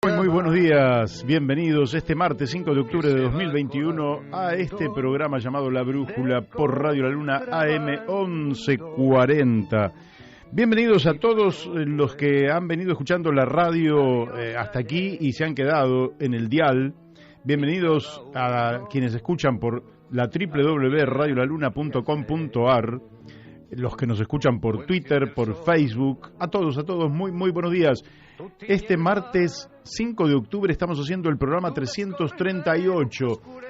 Muy buenos días, bienvenidos este martes 5 de octubre de 2021 a este programa llamado La Brújula por Radio La Luna AM 1140. Bienvenidos a todos los que han venido escuchando la radio hasta aquí y se han quedado en el dial. Bienvenidos a quienes escuchan por la www.radiolaluna.com.ar, los que nos escuchan por Twitter, por Facebook, a todos, muy buenos días. Este martes 5 de octubre estamos haciendo el programa 338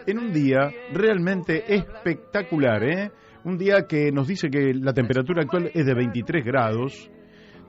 en un día realmente espectacular, un día que nos dice que la temperatura actual es de 23 grados,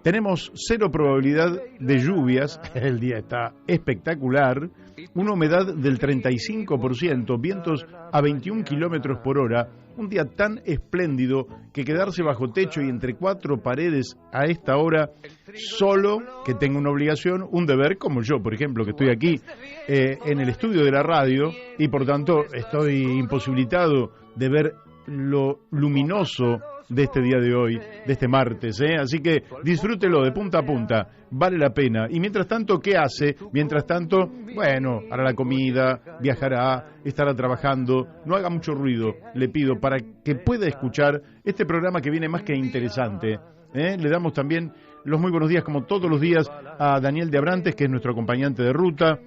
tenemos cero probabilidad de lluvias, el día está espectacular, una humedad del 35%, vientos a 21 kilómetros por hora, un día tan espléndido que quedarse bajo techo y entre cuatro paredes a esta hora, solo que tengo una obligación, un deber, como yo, por ejemplo, que estoy aquí en el estudio de la radio y por tanto estoy imposibilitado de ver lo luminoso de este día de hoy, de este martes, así que disfrútelo de punta a punta, vale la pena. Y mientras tanto, ¿qué hace? Mientras tanto, bueno, hará la comida, viajará, estará trabajando, no haga mucho ruido, le pido, para que pueda escuchar este programa que viene más que interesante. Le damos también los muy buenos días, como todos los días, a Daniel de Abrantes, que es nuestro acompañante de ruta,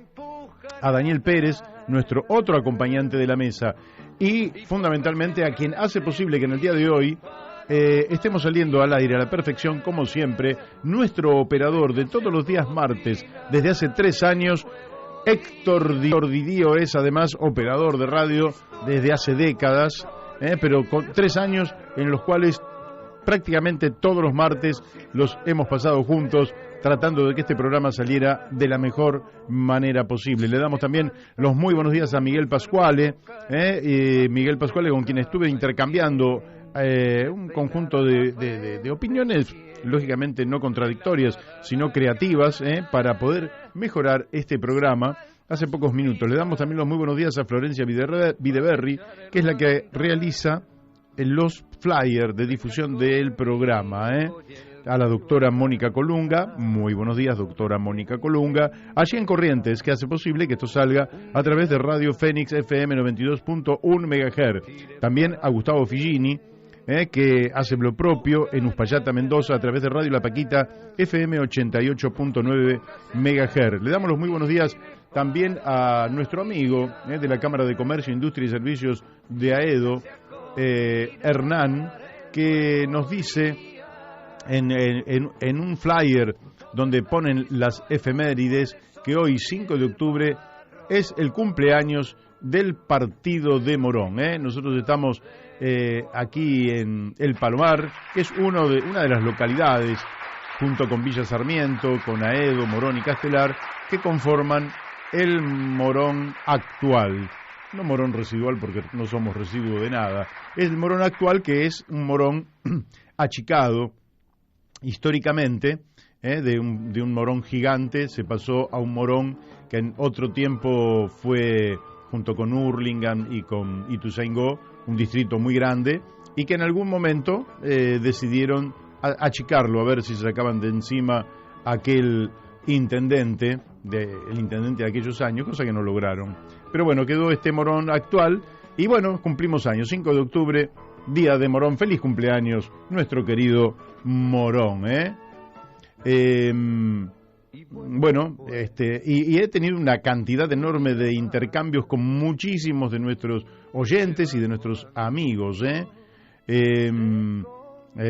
a Daniel Pérez, nuestro otro acompañante de la mesa, y fundamentalmente a quien hace posible que en el día de hoy estemos saliendo al aire a la perfección, como siempre, nuestro operador de todos los días martes, desde hace 3 años, Héctor Didío es además operador de radio desde hace décadas, pero con 3 años en los cuales prácticamente todos los martes los hemos pasado juntos, tratando de que este programa saliera de la mejor manera posible. Le damos también los muy buenos días a Miguel Pascuale, Miguel Pascuale, con quien estuve intercambiando un conjunto de opiniones, lógicamente no contradictorias, sino creativas, para poder mejorar este programa. Hace pocos minutos le damos también los muy buenos días a Florencia Videberry, que es la que realiza los flyers de difusión del programa, a la doctora Mónica Colunga, muy buenos días doctora Mónica Colunga, allí en Corrientes, que hace posible que esto salga a través de Radio Fénix FM 92.1 MHz, también a Gustavo Figini, que hace lo propio en Uspallata, Mendoza, a través de Radio La Paquita FM 88.9 MHz. Le damos los muy buenos días también a nuestro amigo de la Cámara de Comercio, Industria y Servicios de AEDO, Hernán, que nos dice en un flyer donde ponen las efemérides que hoy 5 de octubre es el cumpleaños del partido de Morón. Nosotros estamos aquí en El Palomar, que es una de las localidades, junto con Villa Sarmiento, con Aedo, Morón y Castelar, que conforman el Morón actual. No Morón residual, porque no somos residuo de nada. Es el Morón actual, que es un Morón achicado históricamente, de un Morón gigante, se pasó a un Morón que en otro tiempo fue, junto con Hurlingham y con Ituzaingó, un distrito muy grande, y que en algún momento decidieron achicarlo, a ver si se sacaban de encima aquel intendente, el intendente de aquellos años, cosa que no lograron. Pero bueno, quedó este Morón actual, y bueno, cumplimos años, 5 de octubre, día de Morón, feliz cumpleaños, nuestro querido Morón, Bueno, y he tenido una cantidad enorme de intercambios con muchísimos de nuestros oyentes y de nuestros amigos,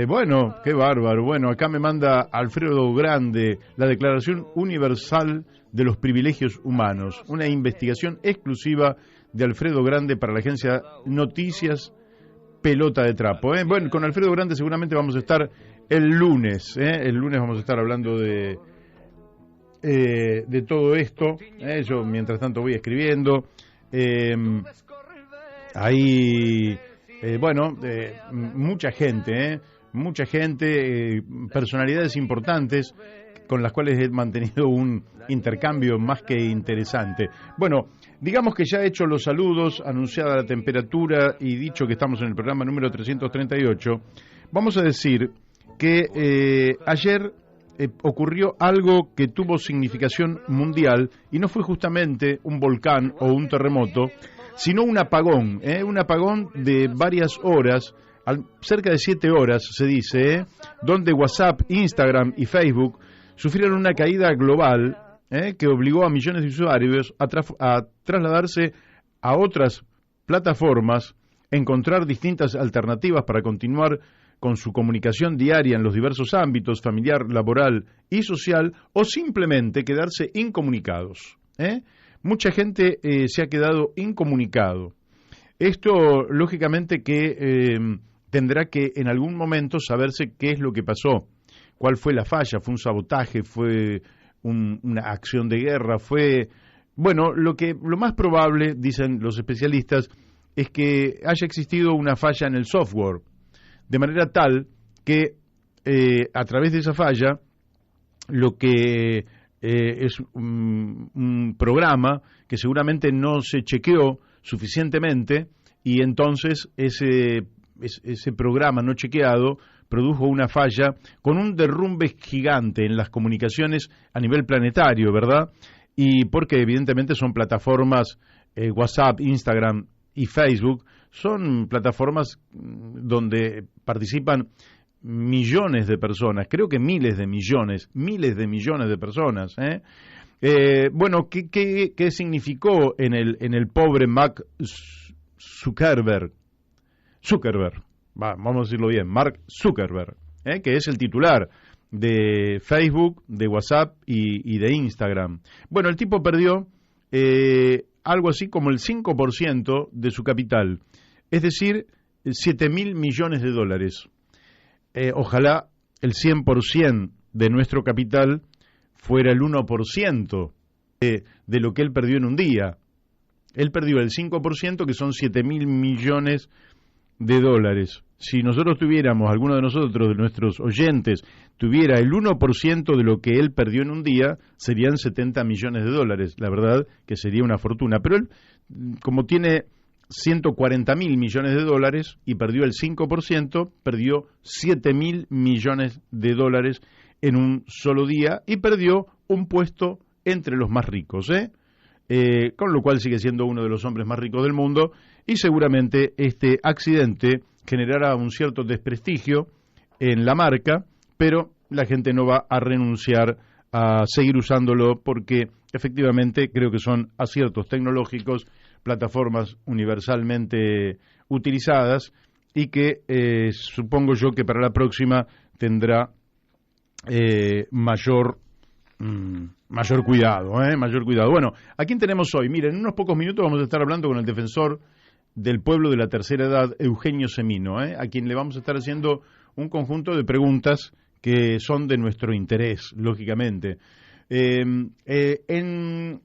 bueno, qué bárbaro. Bueno, acá me manda Alfredo Grande la Declaración Universal de los Privilegios Humanos, una investigación exclusiva de Alfredo Grande para la agencia Noticias Pelota de Trapo. Bueno, con Alfredo Grande seguramente vamos a estar el lunes. El lunes vamos a estar hablando de todo esto. Yo mientras tanto voy escribiendo. Hay mucha gente, personalidades importantes con las cuales he mantenido un intercambio más que interesante. Bueno, digamos que ya he hecho los saludos, anunciada la temperatura y dicho que estamos en el programa número 338, vamos a decir que ayer ocurrió algo que tuvo significación mundial y no fue justamente un volcán o un terremoto, sino un apagón de varias horas, cerca de 7 horas se dice, donde WhatsApp, Instagram y Facebook sufrieron una caída global que obligó a millones de usuarios a trasladarse a otras plataformas, encontrar distintas alternativas para continuar con su comunicación diaria en los diversos ámbitos, familiar, laboral y social, o simplemente quedarse incomunicados. Mucha gente se ha quedado incomunicado. Esto, lógicamente, que tendrá que en algún momento saberse qué es lo que pasó, cuál fue la falla, fue un sabotaje, fue una acción de guerra, fue... Bueno, lo más probable, dicen los especialistas, es que haya existido una falla en el software, de manera tal que a través de esa falla, lo que es un programa que seguramente no se chequeó suficientemente y entonces ese programa no chequeado produjo una falla con un derrumbe gigante en las comunicaciones a nivel planetario, ¿verdad? Y porque evidentemente son plataformas, WhatsApp, Instagram y Facebook, son plataformas donde participan millones de personas, creo que miles de millones de personas. Bueno, ¿qué significó en el pobre Mark Zuckerberg? Vamos a decirlo bien, Mark Zuckerberg, que es el titular de Facebook, de WhatsApp y de Instagram. Bueno, el tipo perdió algo así como el 5% de su capital, es decir, 7.000 millones de dólares. Ojalá el 100% de nuestro capital fuera el 1% de lo que él perdió en un día. Él perdió el 5%, que son 7.000 millones de dólares. Si nosotros tuviéramos, alguno de nosotros, de nuestros oyentes, tuviera el 1% de lo que él perdió en un día, serían 70 millones de dólares. La verdad que sería una fortuna. Pero él, como tiene 140.000 millones de dólares y perdió el 5%, perdió 7.000 millones de dólares en un solo día y perdió un puesto entre los más ricos, con lo cual sigue siendo uno de los hombres más ricos del mundo y seguramente este accidente generará un cierto desprestigio en la marca, pero la gente no va a renunciar a seguir usándolo porque efectivamente creo que son aciertos tecnológicos, plataformas universalmente utilizadas y que supongo yo que para la próxima tendrá mayor cuidado, mayor cuidado. Bueno, ¿a quién tenemos hoy? Miren, en unos pocos minutos vamos a estar hablando con el defensor del pueblo de la tercera edad, Eugenio Semino, a quien le vamos a estar haciendo un conjunto de preguntas que son de nuestro interés, lógicamente. En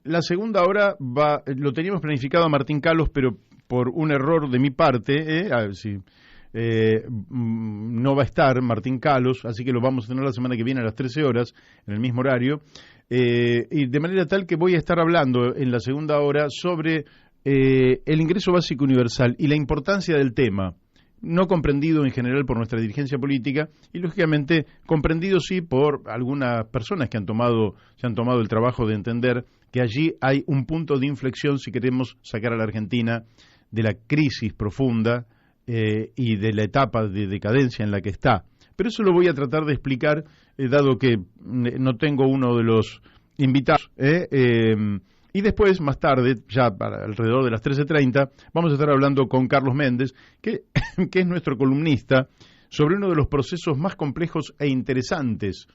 la segunda hora lo teníamos planificado a Martín Calos, pero por un error de mi parte, a ver si no va a estar Martín Calos, así que lo vamos a tener la semana que viene a las 13 horas, en el mismo horario, y de manera tal que voy a estar hablando en la segunda hora sobre el ingreso básico universal y la importancia del tema, no comprendido en general por nuestra dirigencia política y lógicamente comprendido sí por algunas personas que se han tomado el trabajo de entender que allí hay un punto de inflexión si queremos sacar a la Argentina de la crisis profunda y de la etapa de decadencia en la que está. Pero eso lo voy a tratar de explicar, dado que no tengo uno de los invitados. Y después, más tarde, ya para alrededor de las 13:30, vamos a estar hablando con Carlos Méndez, que es nuestro columnista, sobre uno de los procesos más complejos e interesantes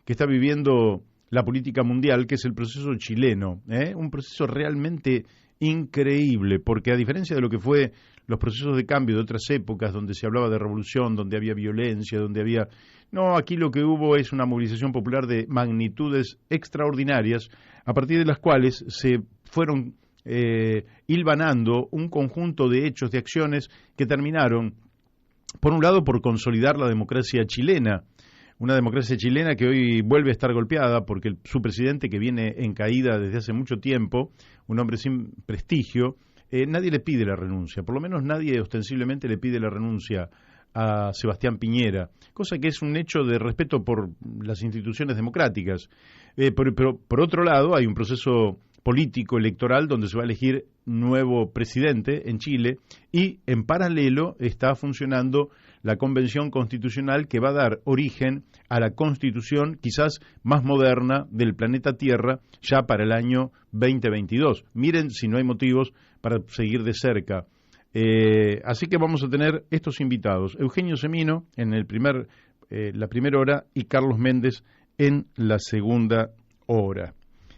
que está viviendo la política mundial, que es el proceso chileno. Un proceso realmente increíble, porque a diferencia de lo que fue los procesos de cambio de otras épocas, donde se hablaba de revolución, donde había violencia, donde había... No, aquí lo que hubo es una movilización popular de magnitudes extraordinarias, a partir de las cuales se fueron hilvanando un conjunto de hechos, de acciones que terminaron, por un lado, por consolidar la democracia chilena, una democracia chilena que hoy vuelve a estar golpeada porque su presidente, que viene en caída desde hace mucho tiempo, un hombre sin prestigio, nadie le pide la renuncia, por lo menos nadie ostensiblemente le pide la renuncia a Sebastián Piñera, cosa que es un hecho de respeto por las instituciones democráticas. Pero por otro lado hay un proceso político electoral donde se va a elegir nuevo presidente en Chile y en paralelo está funcionando la convención constitucional que va a dar origen a la constitución quizás más moderna del planeta Tierra ya para el año 2022. Miren si no hay motivos para seguir de cerca. Así que vamos a tener estos invitados, Eugenio Semino en la primera hora y Carlos Méndez en la segunda hora.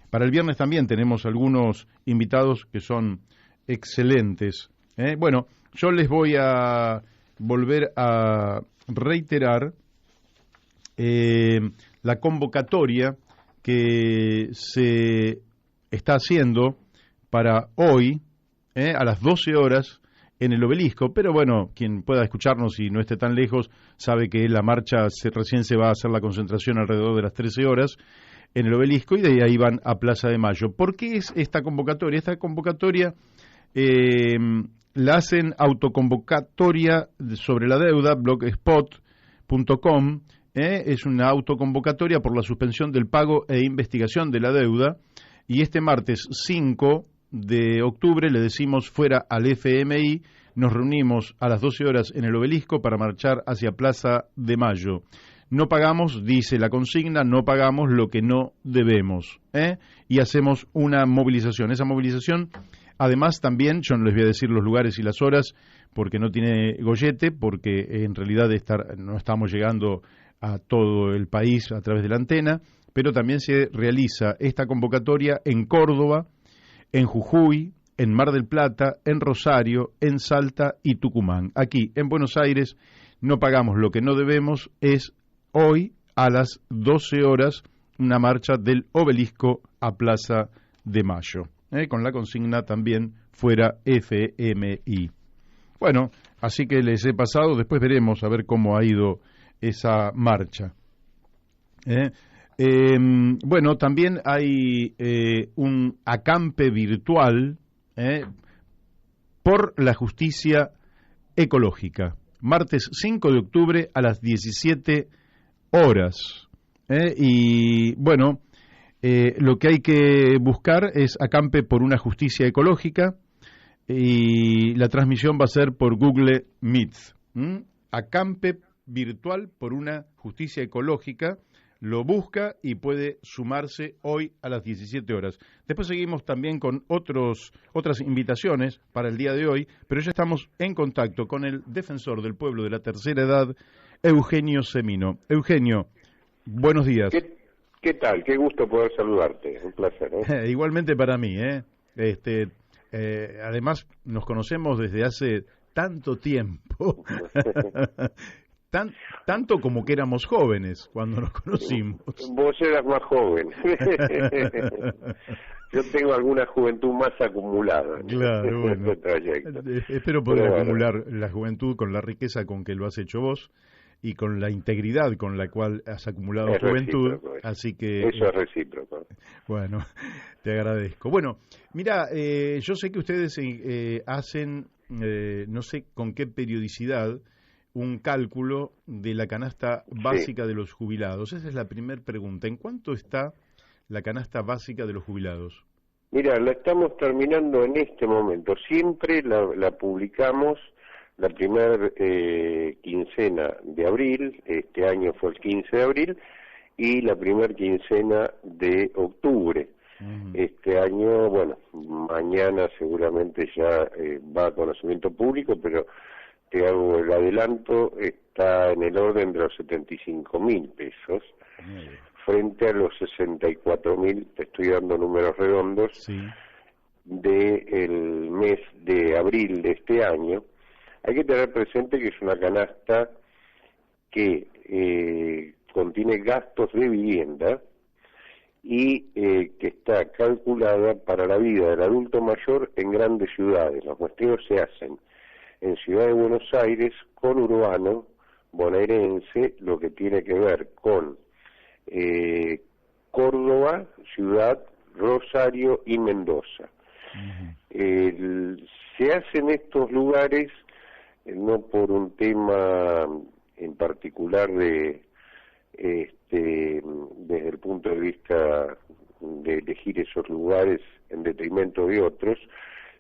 Para el viernes también tenemos algunos invitados que son excelentes. Bueno, yo les voy a volver a reiterar la convocatoria que se está haciendo para hoy a las 12 horas en el Obelisco, pero bueno, quien pueda escucharnos y no esté tan lejos sabe que la marcha recién se va a hacer la concentración alrededor de las 13 horas en el Obelisco y de ahí van a Plaza de Mayo. ¿Por qué es esta convocatoria? Esta convocatoria la hacen autoconvocatoria sobre la deuda, blogspot.com, es una autoconvocatoria por la suspensión del pago e investigación de la deuda y este martes 5 de octubre le decimos fuera al FMI, nos reunimos a las 12 horas en el Obelisco para marchar hacia Plaza de Mayo. No pagamos, dice la consigna, no pagamos lo que no debemos, y hacemos una movilización. Esa movilización, además también, yo no les voy a decir los lugares y las horas porque no tiene gollete, porque en realidad no estamos llegando a todo el país a través de la antena, pero también se realiza esta convocatoria en Córdoba, en Jujuy, en Mar del Plata, en Rosario, en Salta y Tucumán. Aquí, en Buenos Aires, no pagamos lo que no debemos, es hoy a las 12 horas una marcha del Obelisco a Plaza de Mayo, con la consigna también fuera FMI. Bueno, así que les he pasado, después veremos a ver cómo ha ido esa marcha. Bueno, también hay un acampe virtual por la justicia ecológica. Martes 5 de octubre a las 17 horas. Y bueno, lo que hay que buscar es acampe por una justicia ecológica y la transmisión va a ser por Google Meet. Acampe virtual por una justicia ecológica. Lo busca y puede sumarse hoy a las 17 horas. Después seguimos también con otras invitaciones para el día de hoy, pero ya estamos en contacto con el defensor del pueblo de la tercera edad, Eugenio Semino. Eugenio, buenos días. ¿Qué tal? Qué gusto poder saludarte. Un placer. Igualmente para mí. Además, nos conocemos desde hace tanto tiempo. Tanto como que éramos jóvenes cuando nos conocimos. Vos eras más joven. Yo tengo alguna juventud más acumulada. Claro, bueno. Este trayecto. Espero poder acumular la juventud con la riqueza con que lo has hecho vos y con la integridad con la cual has acumulado juventud. Así que eso es recíproco. Bueno, te agradezco. Bueno, mira, yo sé que ustedes hacen, no sé con qué periodicidad, un cálculo de la canasta básica de los jubilados. Esa es la primera pregunta. ¿En cuánto está la canasta básica de los jubilados? Mira, la estamos terminando en este momento. Siempre la publicamos la primera quincena de abril. Este año fue el 15 de abril. Y la primera quincena de octubre. Este año, bueno, mañana seguramente ya va a conocimiento público, pero te hago el adelanto, está en el orden de los 75.000 pesos, frente a los 64.000, te estoy dando números redondos, del mes de abril de este año. Hay que tener presente que es una canasta que contiene gastos de vivienda y que está calculada para la vida del adulto mayor en grandes ciudades. Los muestreos se hacen en Ciudad de Buenos Aires, con urbano bonaerense, lo que tiene que ver con Córdoba, Ciudad, Rosario y Mendoza. Se hace en estos lugares no por un tema en particular desde el punto de vista de elegir esos lugares en detrimento de otros,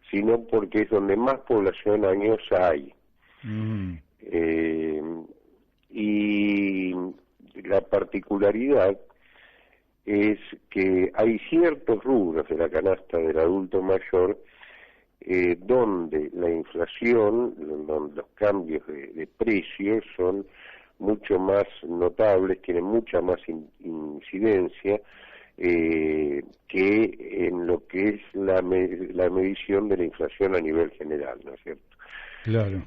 sino porque es donde más población añosa hay. Y la particularidad es que hay ciertos rubros de la canasta del adulto mayor donde la inflación, donde los cambios de precios son mucho más notables, tienen mucha más incidencia que en lo que es la medición de la inflación a nivel general, ¿no es cierto? Claro.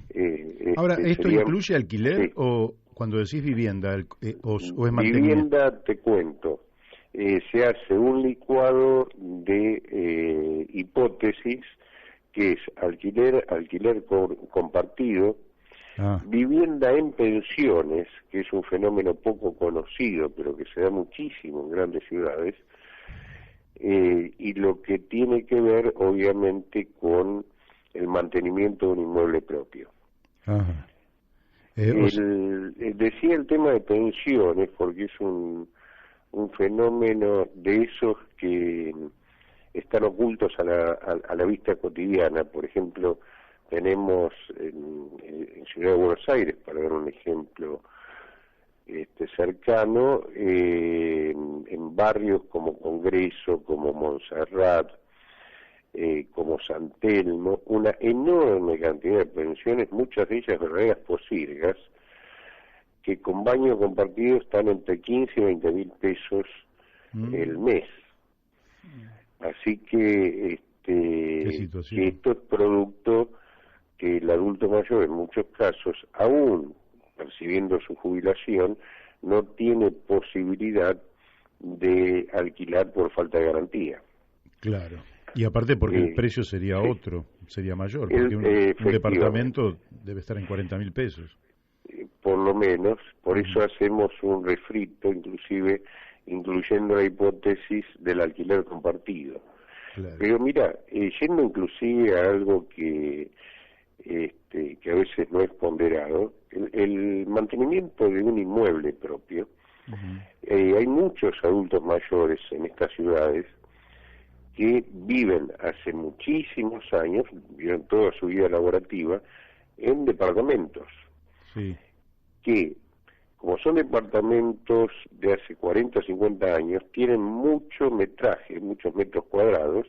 Ahora, ¿esto incluye alquiler sí. O cuando decís vivienda o es mantenimiento? Vivienda, te cuento, se hace un licuado de hipótesis que es alquiler compartido, vivienda en pensiones, que es un fenómeno poco conocido, pero que se da muchísimo en grandes ciudades, y lo que tiene que ver, obviamente, con el mantenimiento de un inmueble propio. Ajá. Decía el tema de pensiones, porque es un fenómeno de esos que están ocultos a la vista cotidiana. Por ejemplo, tenemos en Ciudad de Buenos Aires, para dar un ejemplo cercano, en barrios como Congreso, como Montserrat, como San Telmo, una enorme cantidad de pensiones, muchas de ellas verdaderas posilgas, que con baño compartido están entre 15 y 20 mil pesos el mes. Así que esto es producto que el adulto mayor en muchos casos, aún percibiendo su jubilación, no tiene posibilidad de alquilar por falta de garantía. Claro. Y aparte porque el precio sería otro, sería mayor, porque un departamento debe estar en 40 mil pesos. Por lo menos, por eso hacemos un refrito, inclusive incluyendo la hipótesis del alquiler compartido. Claro. Pero mira, yendo inclusive a algo que a veces no es ponderado, el mantenimiento de un inmueble propio. Hay muchos adultos mayores en estas ciudades que viven hace muchísimos años, viven toda su vida laborativa, en departamentos. Sí. Que, como son departamentos de hace 40 o 50 años, tienen mucho metraje, muchos metros cuadrados,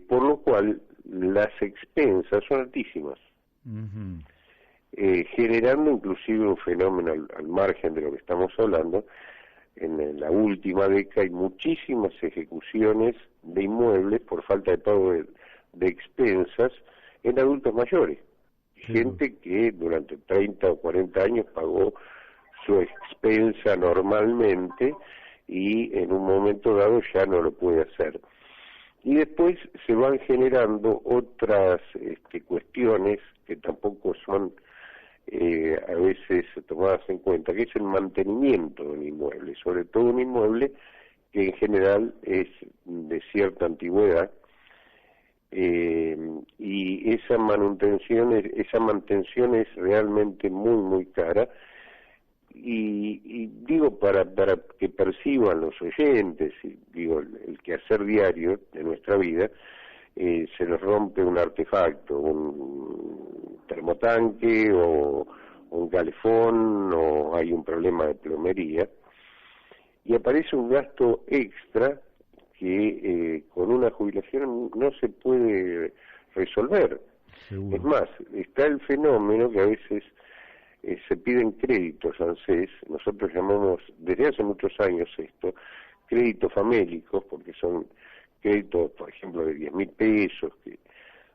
por lo cual las expensas son altísimas, generando inclusive un fenómeno al margen de lo que estamos hablando. En la última década hay muchísimas ejecuciones de inmuebles por falta de pago de expensas en adultos mayores. Gente que durante 30 o 40 años pagó su expensa normalmente y en un momento dado ya no lo puede hacer. Y después se van generando otras cuestiones que tampoco son a veces tomadas en cuenta, que es el mantenimiento de un inmueble, sobre todo un inmueble que en general es de cierta antigüedad, y esa mantención es realmente muy muy cara, y digo para que perciban los oyentes, digo, el quehacer diario de nuestra vida, se les rompe un artefacto, un termotanque o un calefón, o hay un problema de plomería, y aparece un gasto extra que con una jubilación no se puede resolver. Seguro. Es más, está el fenómeno que a veces se piden créditos ANSES, nosotros llamamos desde hace muchos años esto, créditos famélicos, porque son créditos, por ejemplo, de 10.000 pesos, que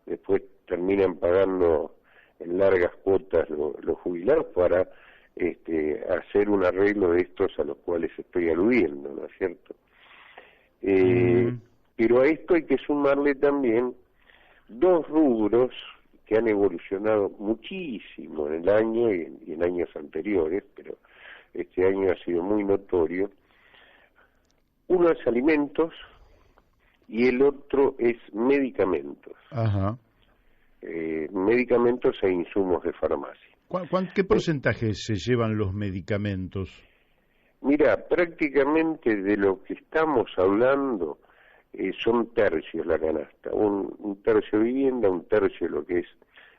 después terminan pagando en largas cuotas los jubilados para hacer un arreglo de estos a los cuales estoy aludiendo, ¿no es cierto? Pero a esto hay que sumarle también dos rubros que han evolucionado muchísimo en el año y en años anteriores, pero este año ha sido muy notorio. Uno es alimentos y el otro es medicamentos. Ajá. medicamentos e insumos de farmacia. ¿Qué porcentaje se llevan los medicamentos? Mira, prácticamente de lo que estamos hablando son tercios la canasta, un tercio vivienda, un tercio lo que es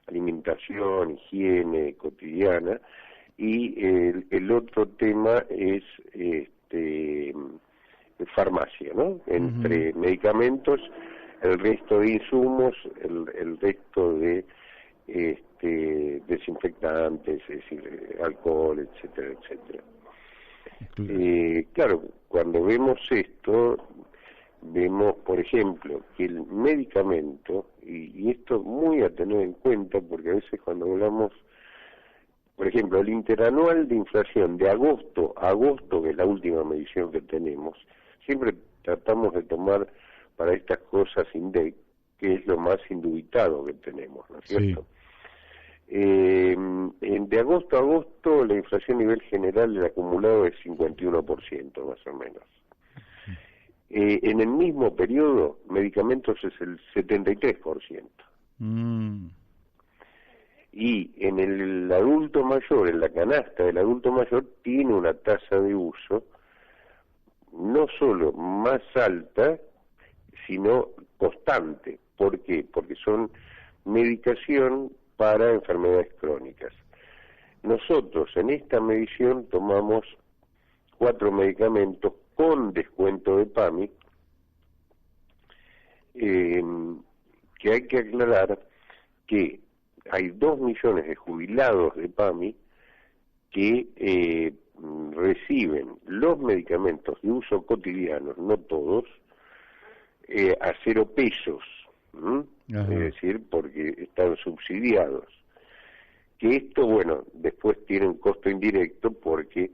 alimentación, higiene cotidiana, y el otro tema es farmacia, ¿no? Entre medicamentos, el resto de insumos, el resto de desinfectantes, es decir, alcohol, etcétera, etcétera. Claro, cuando vemos esto, vemos, por ejemplo, que el medicamento, y esto muy a tener en cuenta, porque a veces cuando hablamos, por ejemplo, el interanual de inflación de agosto a agosto, que es la última medición que tenemos, siempre tratamos de tomar para estas cosas INDEC, que es lo más indubitado que tenemos, ¿no es cierto? Sí. De agosto a agosto la inflación a nivel general del acumulado es 51% más o menos. En el mismo periodo, medicamentos es el 73%. Y en el adulto mayor, en la canasta del adulto mayor, tiene una tasa de uso no solo más alta, sino constante. ¿Por qué? Porque son medicación para enfermedades crónicas. Nosotros en esta medición tomamos 4 medicamentos con descuento de PAMI, que hay que aclarar que hay 2 millones de jubilados de PAMI que reciben los medicamentos de uso cotidiano, no todos, a 0 pesos, es decir, porque están subsidiados. Que esto, bueno, después tiene un costo indirecto porque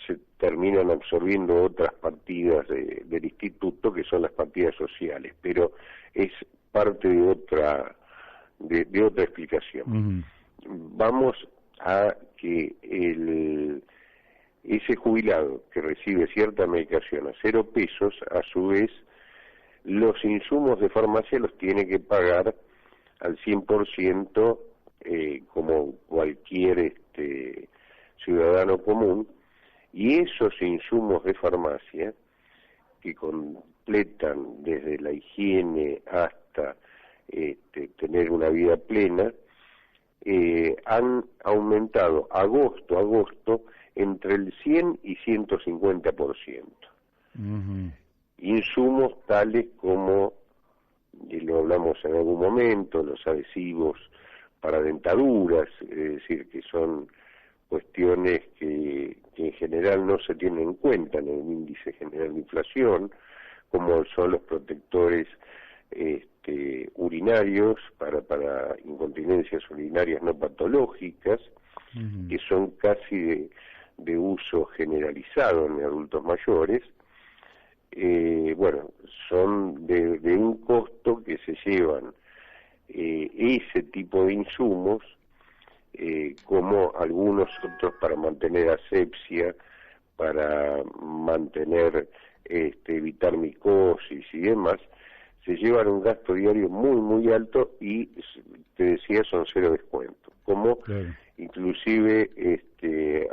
se terminan absorbiendo otras partidas del instituto, que son las partidas sociales, pero es parte de otra explicación. Vamos a que ese jubilado que recibe cierta medicación a 0 pesos, a su vez, los insumos de farmacia los tiene que pagar al 100%, como cualquier ciudadano común, y esos insumos de farmacia, que completan desde la higiene hasta tener una vida plena, han aumentado agosto a agosto entre el 100 y 150%. Insumos tales como, y lo hablamos en algún momento, los adhesivos para dentaduras, es decir, que son cuestiones que en general no se tienen en cuenta en el índice general de inflación, como son los protectores urinarios para incontinencias urinarias no patológicas, que son casi de uso generalizado en adultos mayores. Bueno, son de un costo que se llevan ese tipo de insumos, como algunos otros para mantener asepsia, para mantener, evitar micosis y demás, se llevan un gasto diario muy, muy alto y, te decía, son 0 descuento. Como inclusive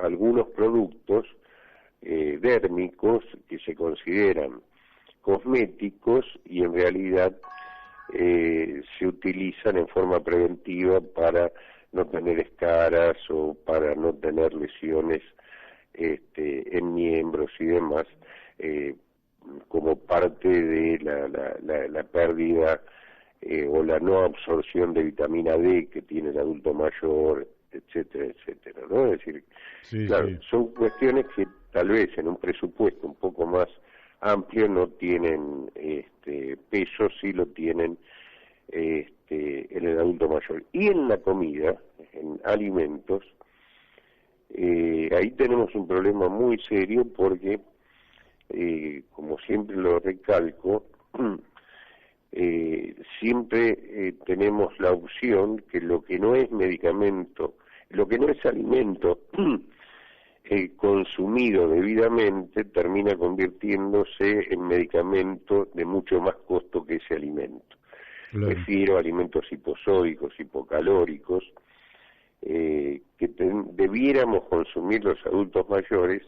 algunos productos dérmicos que se consideran cosméticos y en realidad se utilizan en forma preventiva para no tener escaras o para no tener lesiones en miembros y demás, como parte de la pérdida o la no absorción de vitamina D que tiene el adulto mayor, etcétera, etcétera, ¿no? Es decir, claro, son cuestiones que tal vez en un presupuesto un poco más amplio no tienen peso, sí lo tienen en el adulto mayor. Y en la comida, en alimentos, ahí tenemos un problema muy serio porque, como siempre lo recalco, siempre tenemos la opción que lo que no es medicamento, lo que no es alimento consumido debidamente, termina convirtiéndose en medicamento de mucho más costo que ese alimento. Claro. Me refiero a alimentos hiposódicos, hipocalóricos, que debiéramos consumir los adultos mayores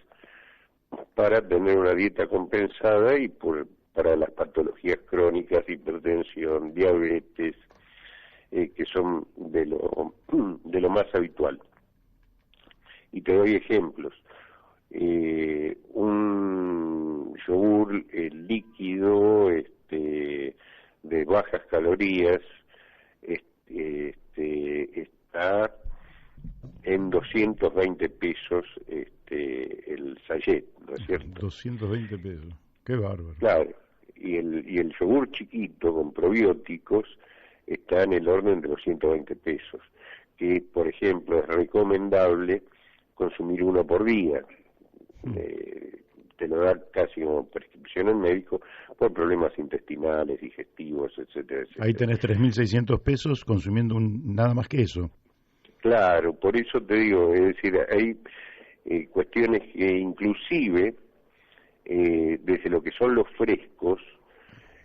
para tener una dieta compensada y para las patologías crónicas, hipertensión, diabetes, que son de lo más habitual. Y te doy ejemplos. Un yogur líquido de bajas calorías está en 220 pesos el sachet, ¿no es cierto? 220 pesos, qué bárbaro. Claro, y el yogur chiquito con probióticos está en el orden de los 120 pesos, que por ejemplo es recomendable consumir uno por día. Te lo da casi como prescripción el médico por problemas intestinales, digestivos, etcétera, etcétera. Ahí tenés 3.600 pesos consumiendo nada más que eso. Claro, por eso te digo, es decir, hay cuestiones que inclusive desde lo que son los frescos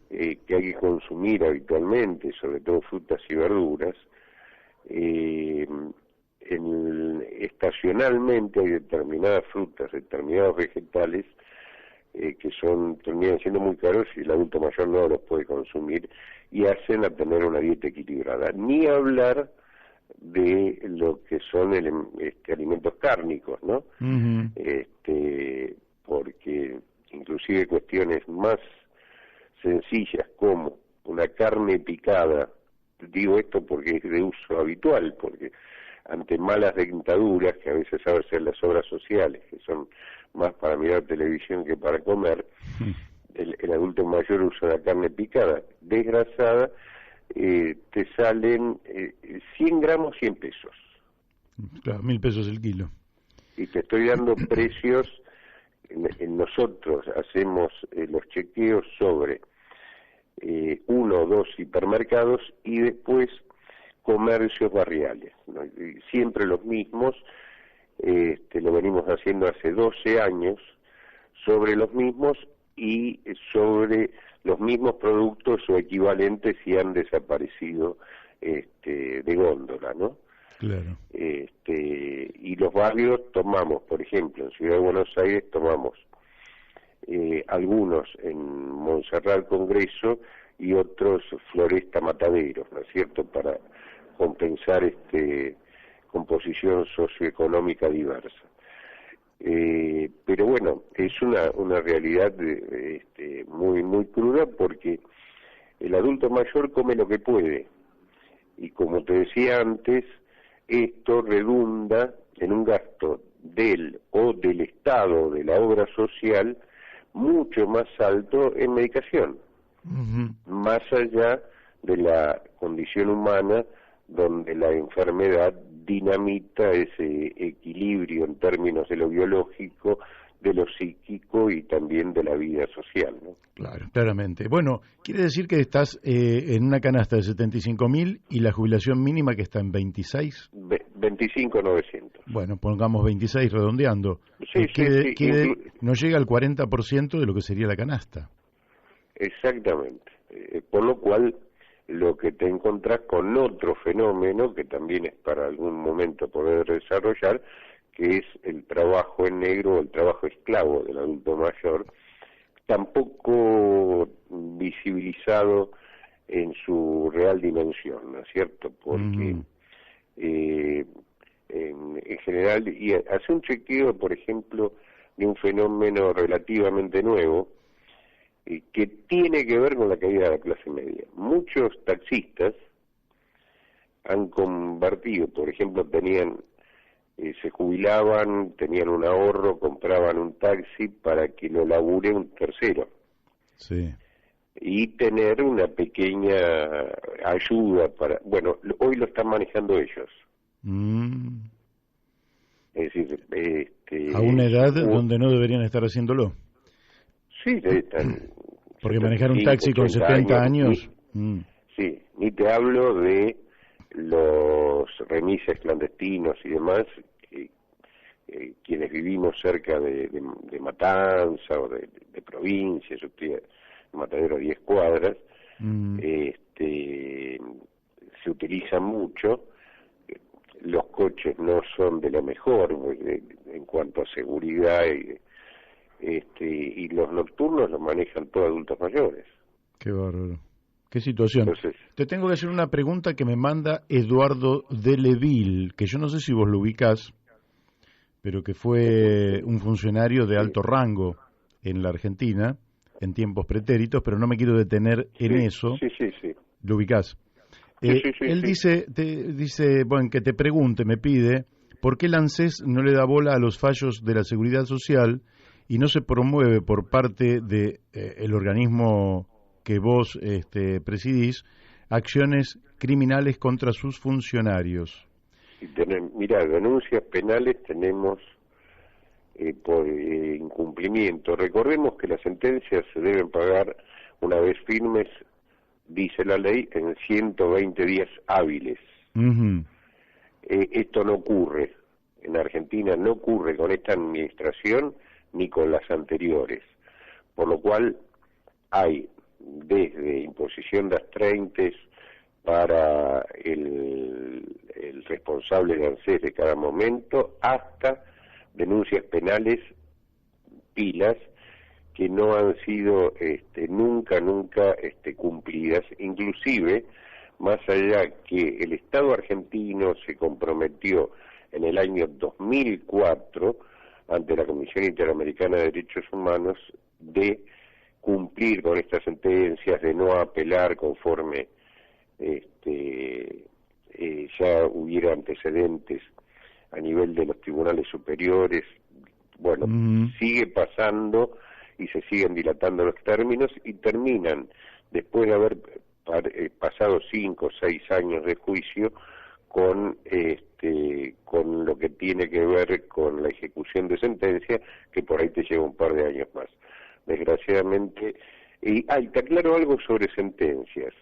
que hay que consumir habitualmente, sobre todo frutas y verduras, estacionalmente hay determinadas frutas, determinados vegetales que terminan siendo muy caros y el adulto mayor no los puede consumir y hacen a tener una dieta equilibrada. Ni hablar de lo que son alimentos cárnicos, ¿no? Uh-huh. Porque inclusive cuestiones más sencillas como una carne picada, digo esto porque es de uso habitual, porque ante malas dentaduras, que a veces saben ser las obras sociales, que son más para mirar televisión que para comer, el adulto mayor usa la carne picada, desgrasada, te salen 100 gramos, 100 pesos. Claro, 1.000 pesos el kilo. Y te estoy dando precios, nosotros hacemos los chequeos sobre 1 o 2 hipermercados y después comercios barriales, ¿no? Y siempre los mismos, lo venimos haciendo hace 12 años, sobre los mismos y sobre los mismos productos o equivalentes si han desaparecido de góndola, ¿no? Claro. Y los barrios tomamos, por ejemplo, en Ciudad de Buenos Aires tomamos algunos en Montserrat Congreso y otros Floresta Mataderos, ¿no es cierto?, para compensar composición socioeconómica diversa. Pero bueno, es una realidad muy muy cruda porque el adulto mayor come lo que puede y como te decía antes, esto redunda en un gasto del Estado, de la obra social, mucho más alto en medicación, uh-huh, más allá de la condición humana donde la enfermedad dinamita ese equilibrio en términos de lo biológico, de lo psíquico y también de la vida social, ¿no? Claro, claramente. Bueno, quiere decir que estás en una canasta de 75.000 y la jubilación mínima que está en 26. 25.900. Bueno, pongamos 26 redondeando. Sí, no llega al 40% de lo que sería la canasta. Exactamente. Por lo cual, lo que te encontrás con otro fenómeno que también es para algún momento poder desarrollar, que es el trabajo en negro o el trabajo esclavo del adulto mayor, tampoco visibilizado en su real dimensión, ¿no es cierto? Porque en general, y hace un chequeo, por ejemplo, de un fenómeno relativamente nuevo, que tiene que ver con la caída de la clase media. Muchos taxistas han convertido, por ejemplo, se jubilaban, tenían un ahorro, compraban un taxi para que lo labure un tercero. Sí. Y tener una pequeña ayuda para... Bueno, hoy lo están manejando ellos. Es decir, a una edad donde no deberían estar haciéndolo. Sí, están... Porque manejar un taxi con 70 años... Sí, ni te hablo de los remises clandestinos y demás, quienes vivimos cerca de Matanza o de provincias, yo estoy en Matadero a 10 cuadras, Se utiliza mucho. Los coches no son de lo mejor en cuanto a seguridad y los nocturnos los manejan todos adultos mayores. Qué bárbaro. Qué situación. Entonces, te tengo que hacer una pregunta que me manda Eduardo Deleville, que yo no sé si vos lo ubicás, pero que fue un funcionario de alto rango en la Argentina en tiempos pretéritos, pero no me quiero detener en eso. Sí. ¿Lo ubicás? Sí. Él dice, bueno, que te pregunte, me pide, ¿por qué el ANSES no le da bola a los fallos de la Seguridad Social y no se promueve por parte de el organismo que vos presidís acciones criminales contra sus funcionarios? Mirá, denuncias penales tenemos por incumplimiento. Recordemos que las sentencias se deben pagar una vez firmes, dice la ley, en 120 días hábiles. Uh-huh. Esto no ocurre. En Argentina no ocurre con esta administración ni con las anteriores. Por lo cual hay desde imposición de astreintes para el responsable de ANSES de cada momento hasta denuncias penales pilas que no han sido nunca cumplidas, inclusive más allá que el Estado argentino se comprometió en el año 2004 ante la Comisión Interamericana de Derechos Humanos de cumplir con estas sentencias, de no apelar conforme ya hubiera antecedentes a nivel de los tribunales superiores. Bueno, sigue pasando y se siguen dilatando los términos y terminan, después de haber pasado 5 o 6 años de juicio, con lo que tiene que ver con la ejecución de sentencia, que por ahí te lleva un par de años más. Desgraciadamente, te aclaro algo sobre sentencias,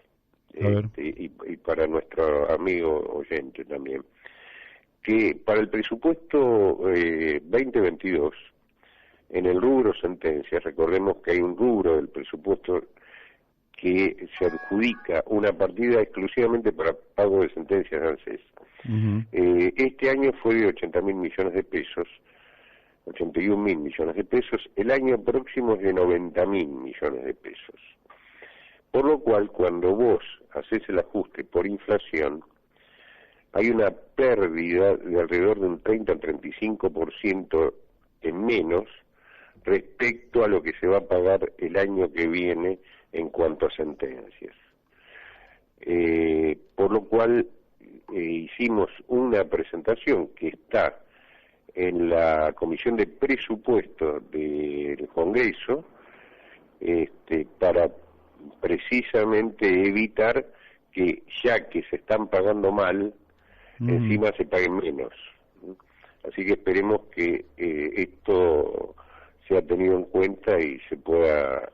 y para nuestro amigo oyente también, que para el presupuesto 2022, en el rubro sentencias, recordemos que hay un rubro del presupuesto que se adjudica una partida exclusivamente para pago de sentencias de ANSES. Uh-huh. Este año fue de 80.000 millones de pesos, 81.000 millones de pesos, el año próximo es de 90.000 millones de pesos. Por lo cual, cuando vos haces el ajuste por inflación, hay una pérdida de alrededor de un 30 al 35% en menos respecto a lo que se va a pagar el año que viene en cuanto a sentencias. Por lo cual hicimos una presentación que está en la Comisión de Presupuesto del Congreso para precisamente evitar que, ya que se están pagando mal, encima se paguen menos. Así que esperemos que esto sea tenido en cuenta y se pueda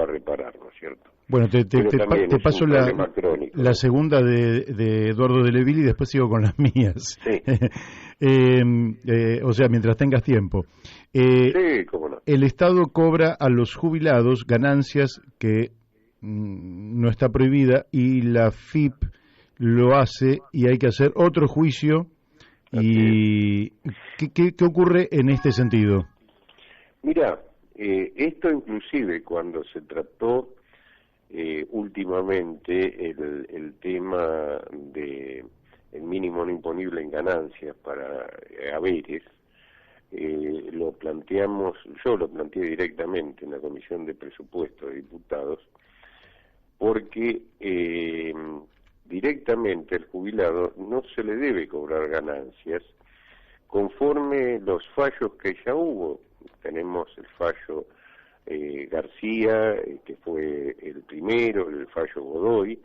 reparar, ¿no es cierto? Bueno, te paso la segunda de Eduardo Deleville y después sigo con las mías. Sí. O sea, mientras tengas tiempo. Sí, cómo no. El Estado cobra a los jubilados ganancias que no está prohibida y la FIP lo hace y hay que hacer otro juicio. ¿Y qué ocurre en este sentido? Mira, esto inclusive cuando se trató últimamente el tema de el mínimo no imponible en ganancias para haberes, yo lo planteé directamente en la Comisión de Presupuestos de Diputados, porque directamente al jubilado no se le debe cobrar ganancias conforme los fallos que ya hubo. Tenemos el fallo García, que fue el primero, el fallo Godoy,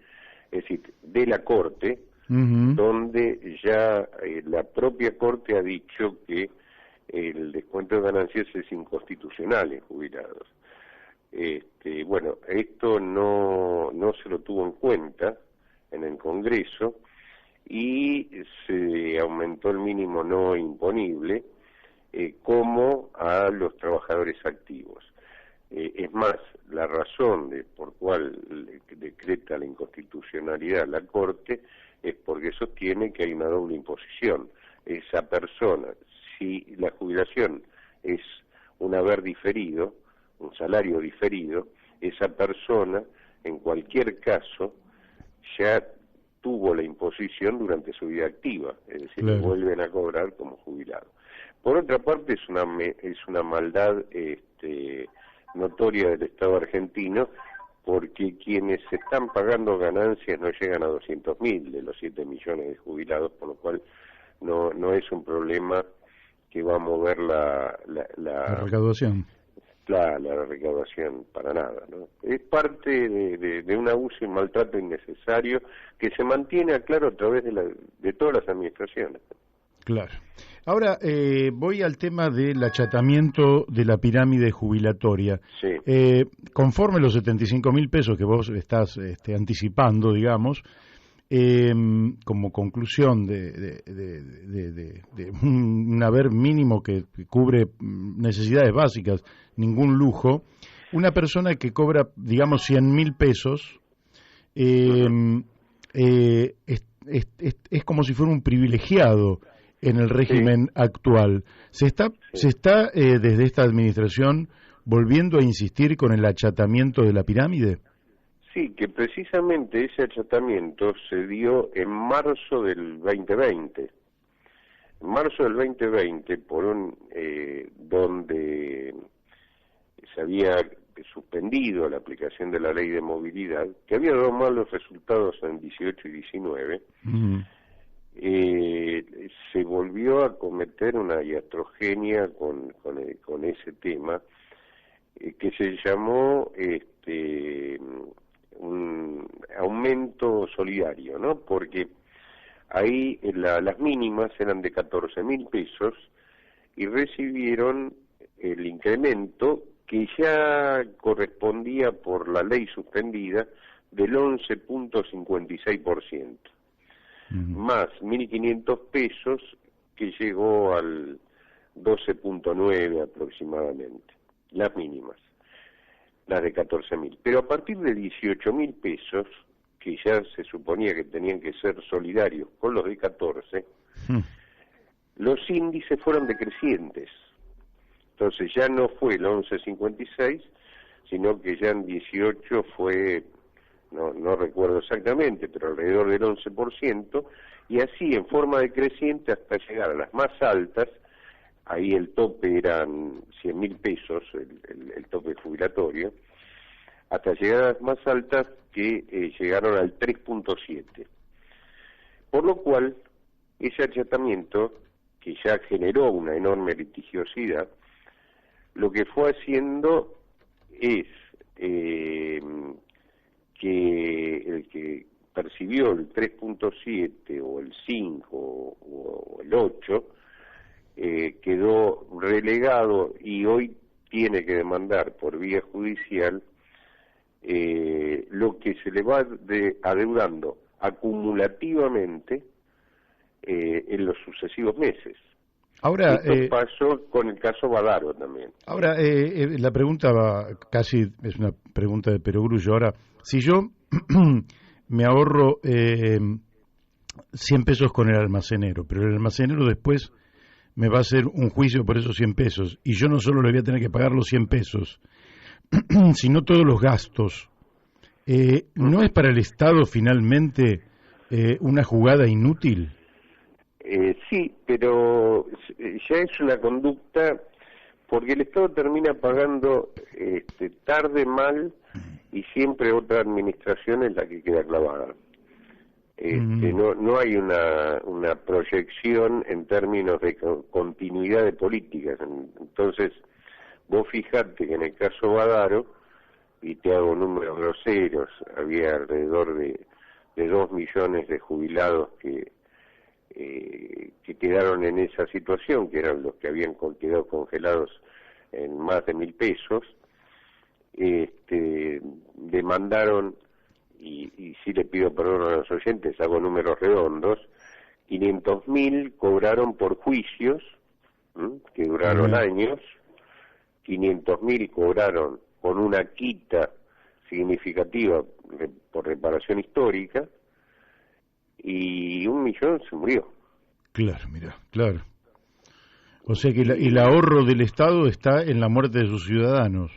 es decir, de la Corte, donde ya la propia Corte ha dicho que el descuento de ganancias es inconstitucional en jubilados. Bueno, esto no se lo tuvo en cuenta en el Congreso y se aumentó el mínimo no imponible como a los trabajadores activos. Es más, la razón por cual decreta la inconstitucionalidad la Corte es porque sostiene que hay una doble imposición. Esa persona, si la jubilación es un haber diferido, un salario diferido, esa persona, en cualquier caso, ya tuvo la imposición durante su vida activa, es decir, claro, le vuelven a cobrar como jubilado. Por otra parte, es una maldad notoria del Estado argentino, porque quienes están pagando ganancias no llegan a 200.000 de los 7 millones de jubilados, por lo cual no es un problema que va a mover la recaudación. La recaudación para nada, ¿no? Es parte de un abuso y maltrato innecesario que se mantiene, aclaro, a través de todas las administraciones. Claro. Ahora voy al tema del achatamiento de la pirámide jubilatoria. Sí. Conforme los 75.000 pesos que vos estás anticipando, digamos, como conclusión de un haber mínimo que cubre necesidades básicas, ningún lujo, una persona que cobra, digamos, 100.000 pesos, es como si fuera un privilegiado en el régimen actual. ¿Se está desde esta administración volviendo a insistir con el achatamiento de la pirámide? Sí, que precisamente ese achatamiento se dio en marzo del 2020. En marzo del 2020, donde se había suspendido la aplicación de la ley de movilidad, que había dado malos resultados en 18 y 19, se volvió a cometer una iatrogenia con ese tema, que se llamó un aumento solidario, ¿no? Porque ahí las mínimas eran de 14.000 pesos y recibieron el incremento que ya correspondía por la ley suspendida del 11.56%, más 1.500 pesos que llegó al 12.9 aproximadamente, las mínimas, las de 14.000. Pero a partir de 18.000 pesos, que ya se suponía que tenían que ser solidarios con los de 14, los índices fueron decrecientes. Entonces ya no fue el 11.56, sino que ya en 18 fue, no recuerdo exactamente, pero alrededor del 11%, y así en forma decreciente hasta llegar a las más altas. Ahí el tope eran 100.000 pesos, el tope jubilatorio, hasta llegar a las más altas que llegaron al 3.7. Por lo cual, ese achatamiento, que ya generó una enorme litigiosidad, lo que fue haciendo es que el que percibió el 3.7 o el 5 o el 8, quedó relegado y hoy tiene que demandar por vía judicial lo que se le va adeudando acumulativamente en los sucesivos meses. Ahora, esto pasó con el caso Badaro también. Ahora, la pregunta es una pregunta de perogrullo. Ahora, si yo me ahorro 100 pesos con el almacenero, pero el almacenero después me va a hacer un juicio por esos 100 pesos, y yo no solo le voy a tener que pagar los 100 pesos, sino todos los gastos, ¿no es para el Estado finalmente una jugada inútil? Sí, pero ya es una conducta, porque el Estado termina pagando tarde, mal, y siempre otra administración es la que queda clavada. No hay una proyección en términos de continuidad de políticas. Entonces, vos fijate que en el caso Badaro, y te hago números groseros, había alrededor de 2 millones de jubilados que quedaron en esa situación, que eran los que habían quedado congelados en más de 1.000 pesos, demandaron, y sí le pido perdón a los oyentes, hago números redondos, 500.000 cobraron por juicios, que duraron años, 500.000 cobraron con una quita significativa por reparación histórica, y 1 millón se murió. Claro, mira, claro. O sea que el ahorro del Estado está en la muerte de sus ciudadanos.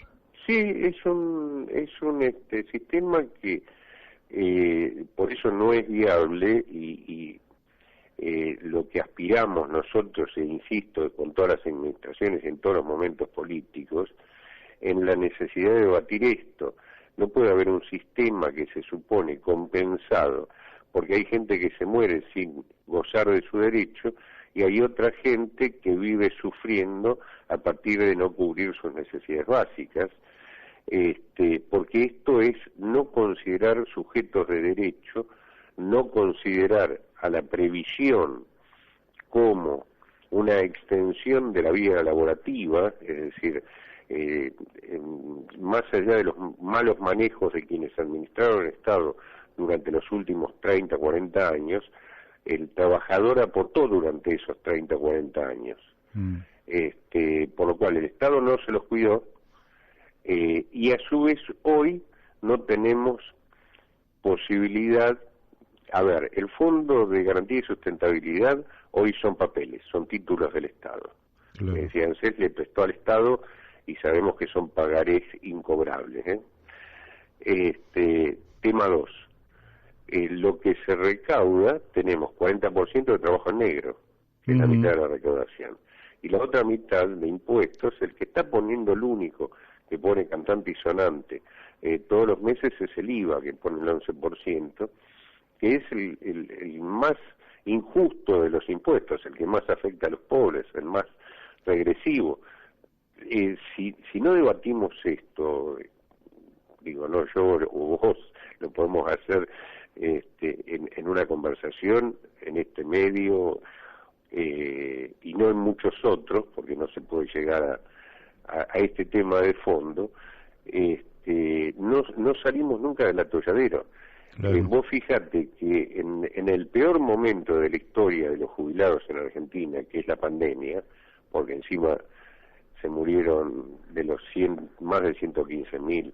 Sí, es un sistema que por eso no es viable, y lo que aspiramos nosotros, e insisto, con todas las administraciones en todos los momentos políticos, en la necesidad de debatir esto. No puede haber un sistema que se supone compensado, porque hay gente que se muere sin gozar de su derecho, y hay otra gente que vive sufriendo a partir de no cubrir sus necesidades básicas, porque esto es no considerar sujetos de derecho, no considerar a la previsión como una extensión de la vida laborativa, es decir, más allá de los malos manejos de quienes administraron el Estado durante los últimos 30, 40 años, el trabajador aportó durante esos 30, 40 años. Por lo cual el Estado no se los cuidó, y a su vez hoy no tenemos posibilidad. A ver, el Fondo de Garantía y Sustentabilidad hoy son papeles, son títulos del Estado. Claro. ANSES le prestó al Estado y sabemos que son pagarés incobrables. Tema 2. Lo que se recauda, tenemos 40% de trabajo en negro, que es la mitad de la recaudación. Y la otra mitad de impuestos, el que está poniendo, el único que pone cantante y sonante todos los meses, es el IVA, que pone el 11%, que es el más injusto de los impuestos, el que más afecta a los pobres, el más regresivo. Si no debatimos esto, digo, no yo o vos, lo podemos hacer en una conversación, en este medio, y no en muchos otros, porque no se puede llegar a este tema de fondo, no salimos nunca del atolladero. Claro. Vos fíjate que en el peor momento de la historia de los jubilados en Argentina, que es la pandemia, porque encima se murieron de los 100, más de 115.000,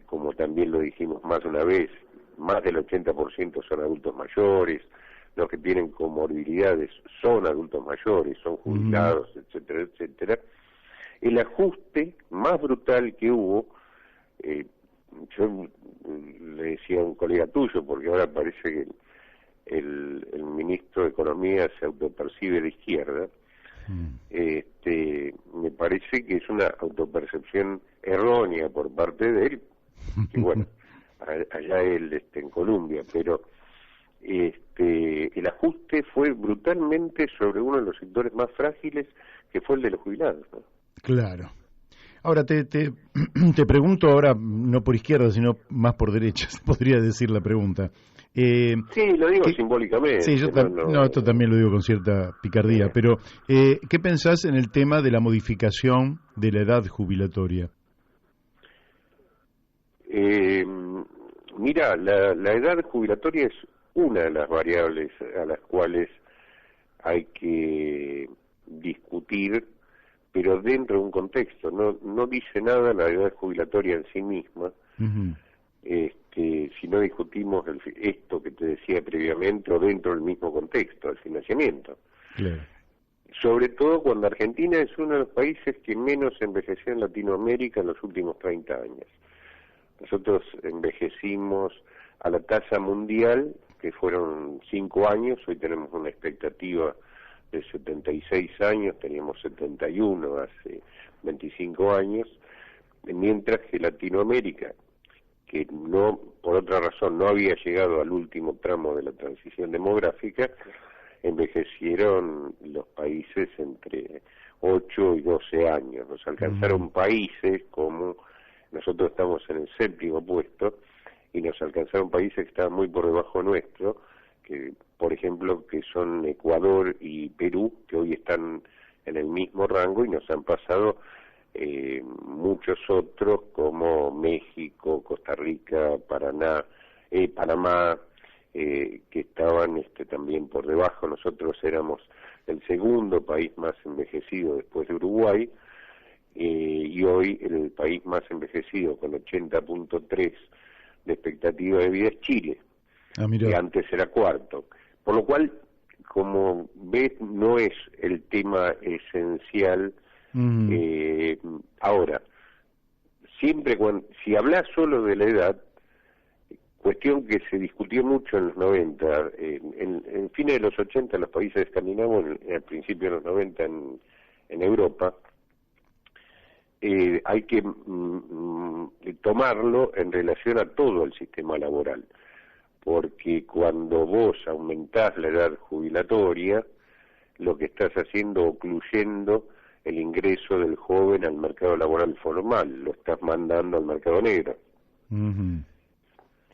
como también lo dijimos más de una vez, más del 80% son adultos mayores, los que tienen comorbilidades son adultos mayores, son jubilados, etcétera, etcétera. El ajuste más brutal que hubo, yo le decía a un colega tuyo, porque ahora parece que el ministro de Economía se autopercibe de izquierda, me parece que es una autopercepción errónea por parte de él, y bueno, allá él en Colombia, pero el ajuste fue brutalmente sobre uno de los sectores más frágiles, que fue el de los jubilados, ¿no? Claro. Ahora te pregunto ahora, no por izquierda, sino más por derecha, se podría decir la pregunta. Sí, lo digo simbólicamente. Sí, yo esto también lo digo con cierta picardía, pero ¿qué pensás en el tema de la modificación de la edad jubilatoria? Mira, la edad jubilatoria es una de las variables a las cuales hay que discutir, pero dentro de un contexto. No dice nada la edad jubilatoria en sí misma. Si no discutimos esto que te decía previamente, o dentro del mismo contexto, el financiamiento. Claro. Sobre todo cuando Argentina es uno de los países que menos envejeció en Latinoamérica en los últimos 30 años. Nosotros envejecimos a la tasa mundial, que fueron 5 años, hoy tenemos una expectativa de 76 años, teníamos 71 hace 25 años, mientras que Latinoamérica, que no, por otra razón, no había llegado al último tramo de la transición demográfica, envejecieron los países entre 8 y 12 años. Nos alcanzaron países como, nosotros estamos en el 7º puesto, y nos alcanzaron países que estaban muy por debajo nuestro, que por ejemplo que son Ecuador y Perú, que hoy están en el mismo rango, y nos han pasado muchos otros como México, Costa Rica, Panamá, que estaban también por debajo. Nosotros éramos el segundo país más envejecido después de Uruguay, y hoy el país más envejecido con 80.3 de expectativa de vida es Chile, que antes era cuarto. Por lo cual, como ves, no es el tema esencial. Ahora, siempre si hablas solo de la edad, cuestión que se discutió mucho en los 90, en fines de los 80 en los países escandinavos, al principio de los 90 en Europa, hay que tomarlo en relación a todo el sistema laboral, porque cuando vos aumentás la edad jubilatoria, lo que estás haciendo ocluyendo el ingreso del joven al mercado laboral formal, lo estás mandando al mercado negro.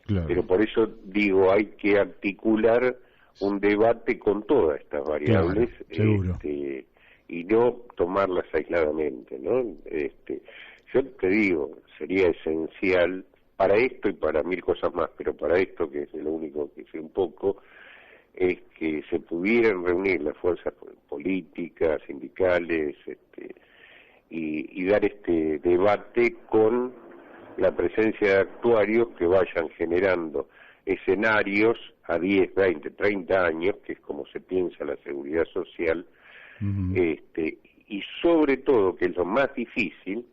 Claro. Pero por eso digo, hay que articular un debate con todas estas variables, claro, y no tomarlas aisladamente, ¿no? Yo te digo, sería esencial para esto y para mil cosas más, pero para esto, que es lo único que sé un poco, es que se pudieran reunir las fuerzas políticas, sindicales, y dar este debate con la presencia de actuarios que vayan generando escenarios a 10, 20, 30 años, que es como se piensa la seguridad social, y sobre todo, que es lo más difícil,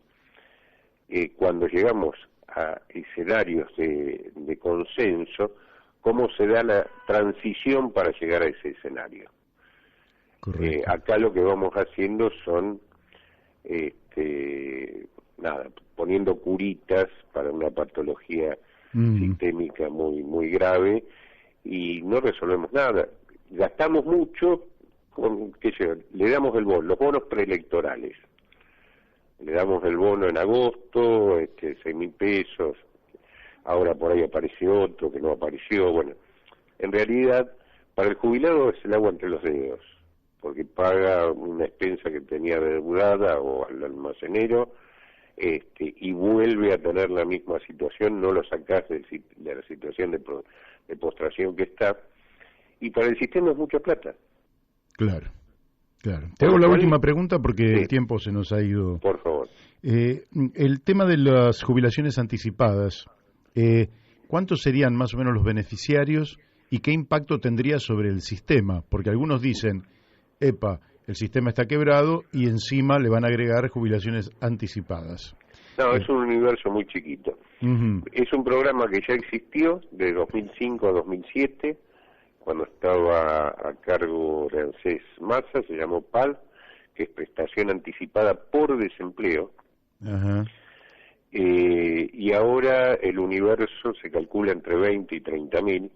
cuando llegamos a escenarios de consenso, cómo se da la transición para llegar a ese escenario. Acá lo que vamos haciendo son poniendo curitas para una patología sistémica muy muy grave, y no resolvemos nada. Gastamos mucho con, le damos los bonos preelectorales. Le damos el bono en agosto, 6.000 pesos, ahora por ahí aparece otro que no apareció. Bueno, en realidad, para el jubilado es el agua entre los dedos, porque paga una expensa que tenía deudada o al almacenero, y vuelve a tener la misma situación, no lo sacás de la situación de postración que está, y para el sistema es mucha plata. Claro. Te hago la última pregunta porque el tiempo se nos ha ido. Por favor. El tema de las jubilaciones anticipadas, ¿cuántos serían más o menos los beneficiarios y qué impacto tendría sobre el sistema? Porque algunos dicen, el sistema está quebrado y encima le van a agregar jubilaciones anticipadas. No, es un universo muy chiquito. Es un programa que ya existió de 2005 a 2007, cuando estaba a cargo de ANSES Massa, se llamó PAD, que es Prestación Anticipada por Desempleo. Y ahora el universo se calcula entre 20 y 30.000,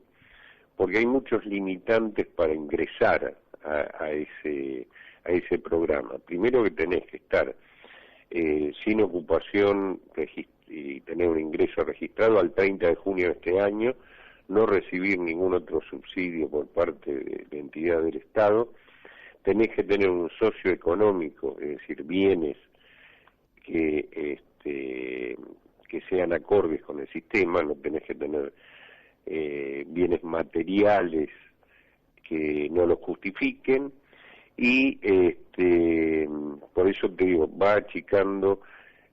porque hay muchos limitantes para ingresar a ese programa. Primero, que tenés que estar sin ocupación y tener un ingreso registrado al 30 de junio de este año, no recibir ningún otro subsidio por parte de entidad del Estado, tenés que tener un socio económico, es decir, bienes que sean acordes con el sistema, no tenés que tener bienes materiales que no lo justifiquen, y por eso te digo, va achicando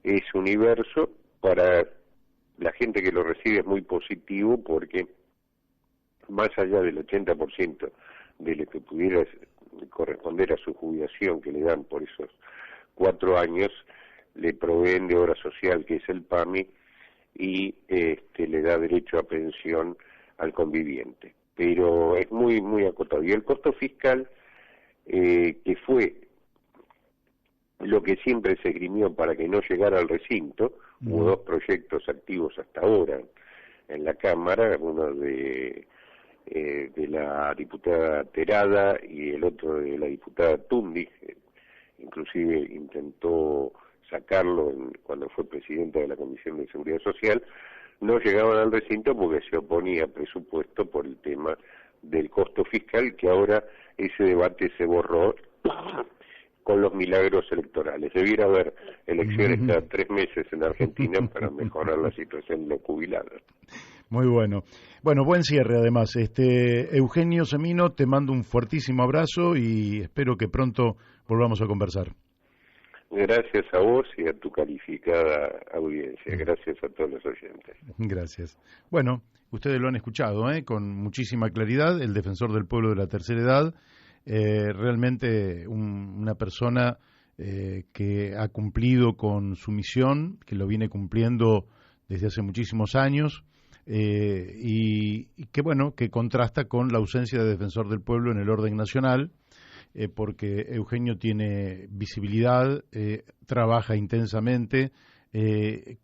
ese universo. Para la gente que lo recibe es muy positivo, porque más allá del 80% de lo que pudiera corresponder a su jubilación que le dan por esos 4 años, le proveen de obra social, que es el PAMI, y le da derecho a pensión al conviviente. Pero es muy muy acotado. Y el costo fiscal, que fue lo que siempre se esgrimió para que no llegara al recinto, hubo 2 proyectos activos hasta ahora en la Cámara, uno de la diputada Terada y el otro de la diputada Tundi, inclusive intentó sacarlo cuando fue presidenta de la Comisión de Seguridad Social. No llegaban al recinto porque se oponía presupuesto por el tema del costo fiscal, que ahora ese debate se borró con los milagros electorales. Debiera haber elecciones cada 3 meses en Argentina para mejorar la situación de los jubilados. Muy bueno. Bueno, buen cierre además. Eugenio Semino, te mando un fuertísimo abrazo y espero que pronto volvamos a conversar. Gracias a vos y a tu calificada audiencia. Gracias a todos los oyentes. Gracias. Bueno, ustedes lo han escuchado, con muchísima claridad, el defensor del pueblo de la tercera edad, realmente una persona que ha cumplido con su misión, que lo viene cumpliendo desde hace muchísimos años, y que bueno, que contrasta con la ausencia de defensor del pueblo en el orden nacional, porque Eugenio tiene visibilidad, trabaja intensamente,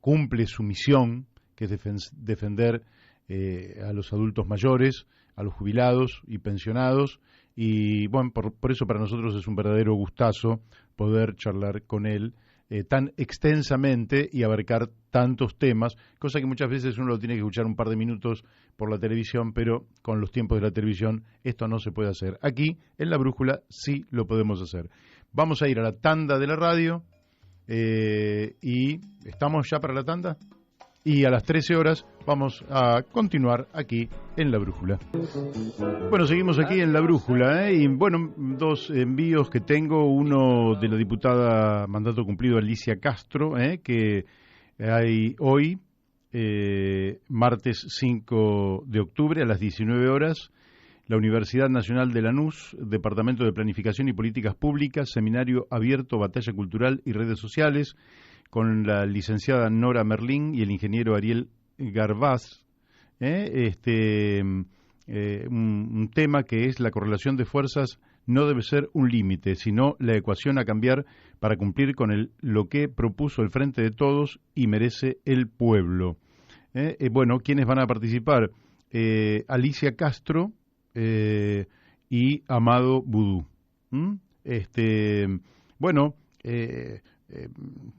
cumple su misión, que es defender a los adultos mayores, a los jubilados y pensionados, y bueno, por eso para nosotros es un verdadero gustazo poder charlar con él tan extensamente y abarcar tantos temas, cosa que muchas veces uno lo tiene que escuchar un par de minutos por la televisión, pero con los tiempos de la televisión esto no se puede hacer. Aquí, en La Brújula, sí lo podemos hacer. Vamos a ir a la tanda de la radio y ¿estamos ya para la tanda? Y a las 13 horas vamos a continuar aquí en La Brújula. Bueno, seguimos aquí en La Brújula, y bueno, dos envíos que tengo, uno de la diputada mandato cumplido Alicia Castro, que hay hoy, martes 5 de octubre a las 19 horas, la Universidad Nacional de Lanús, Departamento de Planificación y Políticas Públicas, Seminario Abierto, Batalla Cultural y Redes Sociales, con la licenciada Nora Merlín y el ingeniero Ariel Garbaz, un tema que es la correlación de fuerzas no debe ser un límite, sino la ecuación a cambiar para cumplir con lo que propuso el Frente de Todos y merece el pueblo. Bueno, ¿quiénes van a participar? Alicia Castro y Amado Vudú.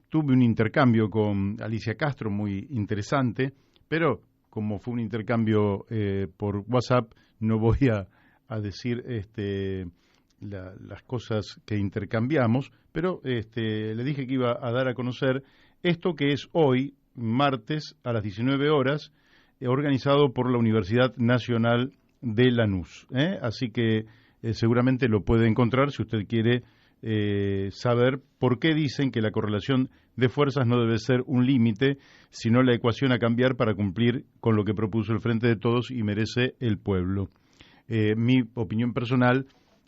Tuve un intercambio con Alicia Castro muy interesante, pero como fue un intercambio por WhatsApp, no voy a decir las cosas que intercambiamos, pero le dije que iba a dar a conocer esto que es hoy, martes, a las 19 horas, organizado por la Universidad Nacional de Lanús. Así que seguramente lo puede encontrar si usted quiere saber por qué dicen que la correlación de fuerzas no debe ser un límite, sino la ecuación a cambiar para cumplir con lo que propuso el Frente de Todos y merece el pueblo. Mi opinión personal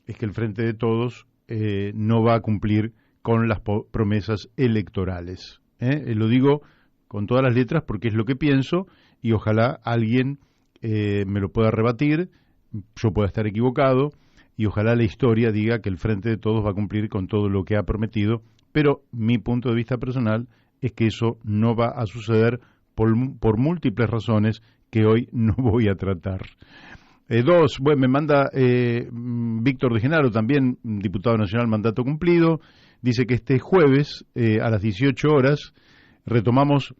es que el Frente de Todos no va a cumplir con las promesas electorales. Lo digo con todas las letras porque es lo que pienso y ojalá alguien me lo pueda rebatir, yo pueda estar equivocado, y ojalá la historia diga que el Frente de Todos va a cumplir con todo lo que ha prometido, pero mi punto de vista personal es que eso no va a suceder por múltiples razones que hoy no voy a tratar. Me manda Víctor de Genaro, también diputado nacional mandato cumplido, dice que este jueves a las 18 horas retomamos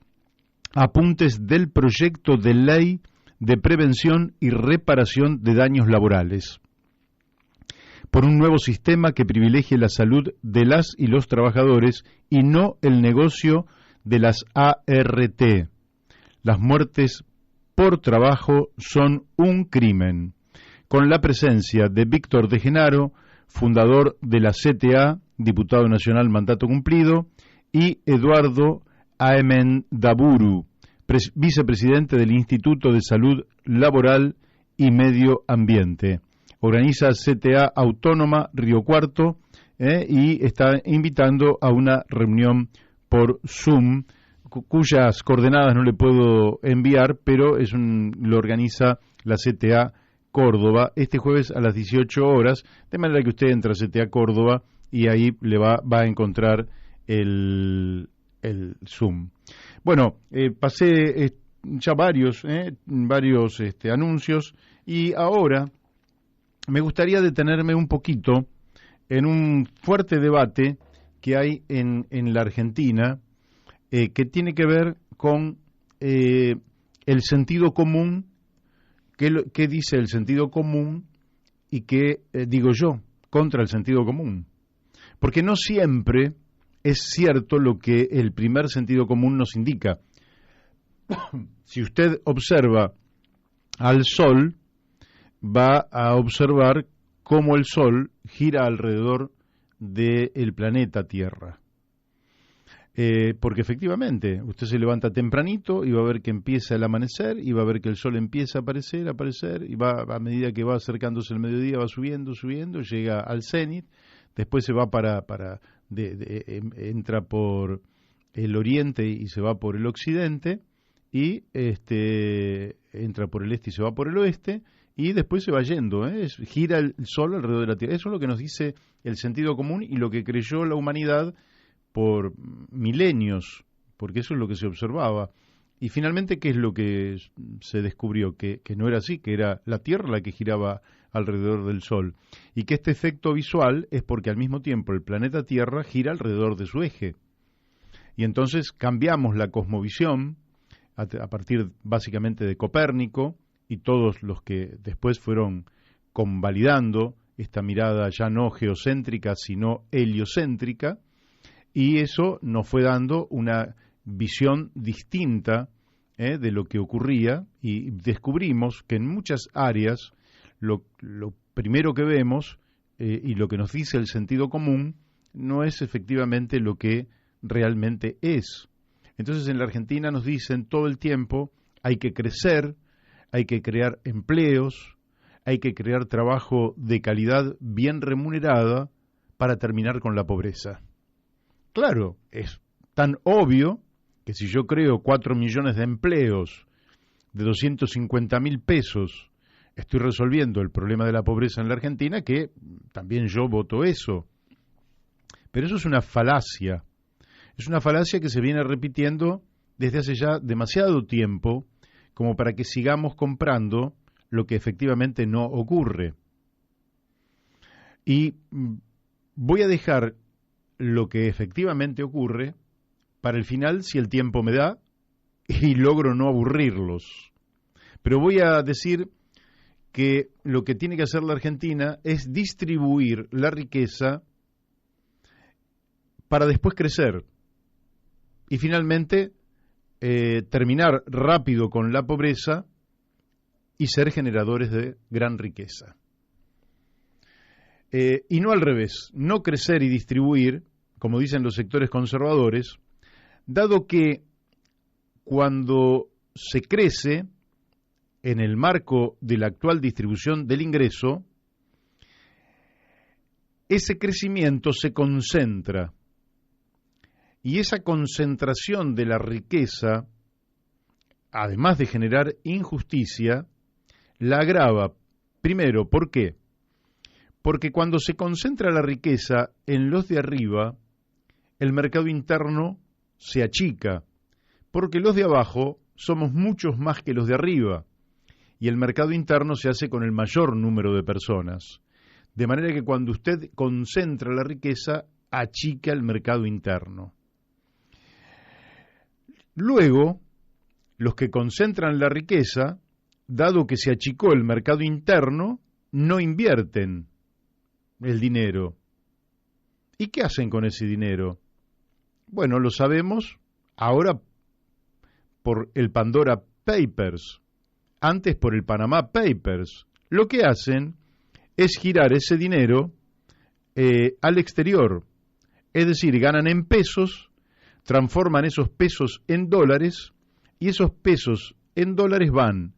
apuntes del proyecto de ley de prevención y reparación de daños laborales, por un nuevo sistema que privilegie la salud de las y los trabajadores y no el negocio de las ART. Las muertes por trabajo son un crimen. Con la presencia de Víctor de Genaro, fundador de la CTA, diputado nacional mandato cumplido, y Eduardo Aemendaburu, vicepresidente del Instituto de Salud Laboral y Medio Ambiente. Organiza CTA Autónoma Río Cuarto y está invitando a una reunión por Zoom, cuyas coordenadas no le puedo enviar, pero lo organiza la CTA Córdoba este jueves a las 18 horas, de manera que usted entra a CTA Córdoba y ahí le va a encontrar el Zoom. Bueno, pasé ya varios anuncios y ahora me gustaría detenerme un poquito en un fuerte debate que hay en la Argentina que tiene que ver con el sentido común, qué dice el sentido común y qué digo yo contra el sentido común. Porque no siempre es cierto lo que el primer sentido común nos indica. Si usted observa al Sol, va a observar cómo el Sol gira alrededor del planeta Tierra. Porque efectivamente, usted se levanta tempranito y va a ver que empieza el amanecer y va a ver que el sol empieza a aparecer, y va a medida que va acercándose el mediodía, va subiendo, llega al cenit, después se va entra por el oriente y se va por el occidente, y entra por el este y se va por el oeste, y después se va yendo, gira el sol alrededor de la Tierra. Eso es lo que nos dice el sentido común y lo que creyó la humanidad por milenios, porque eso es lo que se observaba. Y finalmente, ¿qué es lo que se descubrió? Que no era así, que era la Tierra la que giraba alrededor del Sol. Y que este efecto visual es porque al mismo tiempo el planeta Tierra gira alrededor de su eje. Y entonces cambiamos la cosmovisión a partir básicamente de Copérnico y todos los que después fueron convalidando esta mirada ya no geocéntrica, sino heliocéntrica, y eso nos fue dando una visión distinta de lo que ocurría, y descubrimos que en muchas áreas lo primero que vemos y lo que nos dice el sentido común no es efectivamente lo que realmente es. Entonces en la Argentina nos dicen todo el tiempo: hay que crecer, hay que crear empleos, hay que crear trabajo de calidad bien remunerada para terminar con la pobreza. Claro, es tan obvio que si yo creo 4 millones de empleos de 250.000 pesos, estoy resolviendo el problema de la pobreza en la Argentina, que también yo voto eso. Pero eso es una falacia. Es una falacia que se viene repitiendo desde hace ya demasiado tiempo como para que sigamos comprando lo que efectivamente no ocurre. Y voy a dejar lo que efectivamente ocurre para el final, si el tiempo me da y logro no aburrirlos. Pero voy a decir que lo que tiene que hacer la Argentina es distribuir la riqueza para después crecer y finalmente terminar rápido con la pobreza y ser generadores de gran riqueza. Y no al revés, no crecer y distribuir, como dicen los sectores conservadores, dado que cuando se crece en el marco de la actual distribución del ingreso, ese crecimiento se concentra. Y esa concentración de la riqueza, además de generar injusticia, la agrava. Primero, ¿por qué? Porque cuando se concentra la riqueza en los de arriba, el mercado interno se achica, porque los de abajo somos muchos más que los de arriba, y el mercado interno se hace con el mayor número de personas. De manera que cuando usted concentra la riqueza, achica el mercado interno. Luego, los que concentran la riqueza, dado que se achicó el mercado interno, no invierten el dinero. ¿Y qué hacen con ese dinero? Bueno, lo sabemos ahora por el Pandora Papers, antes por el Panama Papers. Lo que hacen es girar ese dinero al exterior, es decir, ganan en pesos, transforman esos pesos en dólares, y esos pesos en dólares van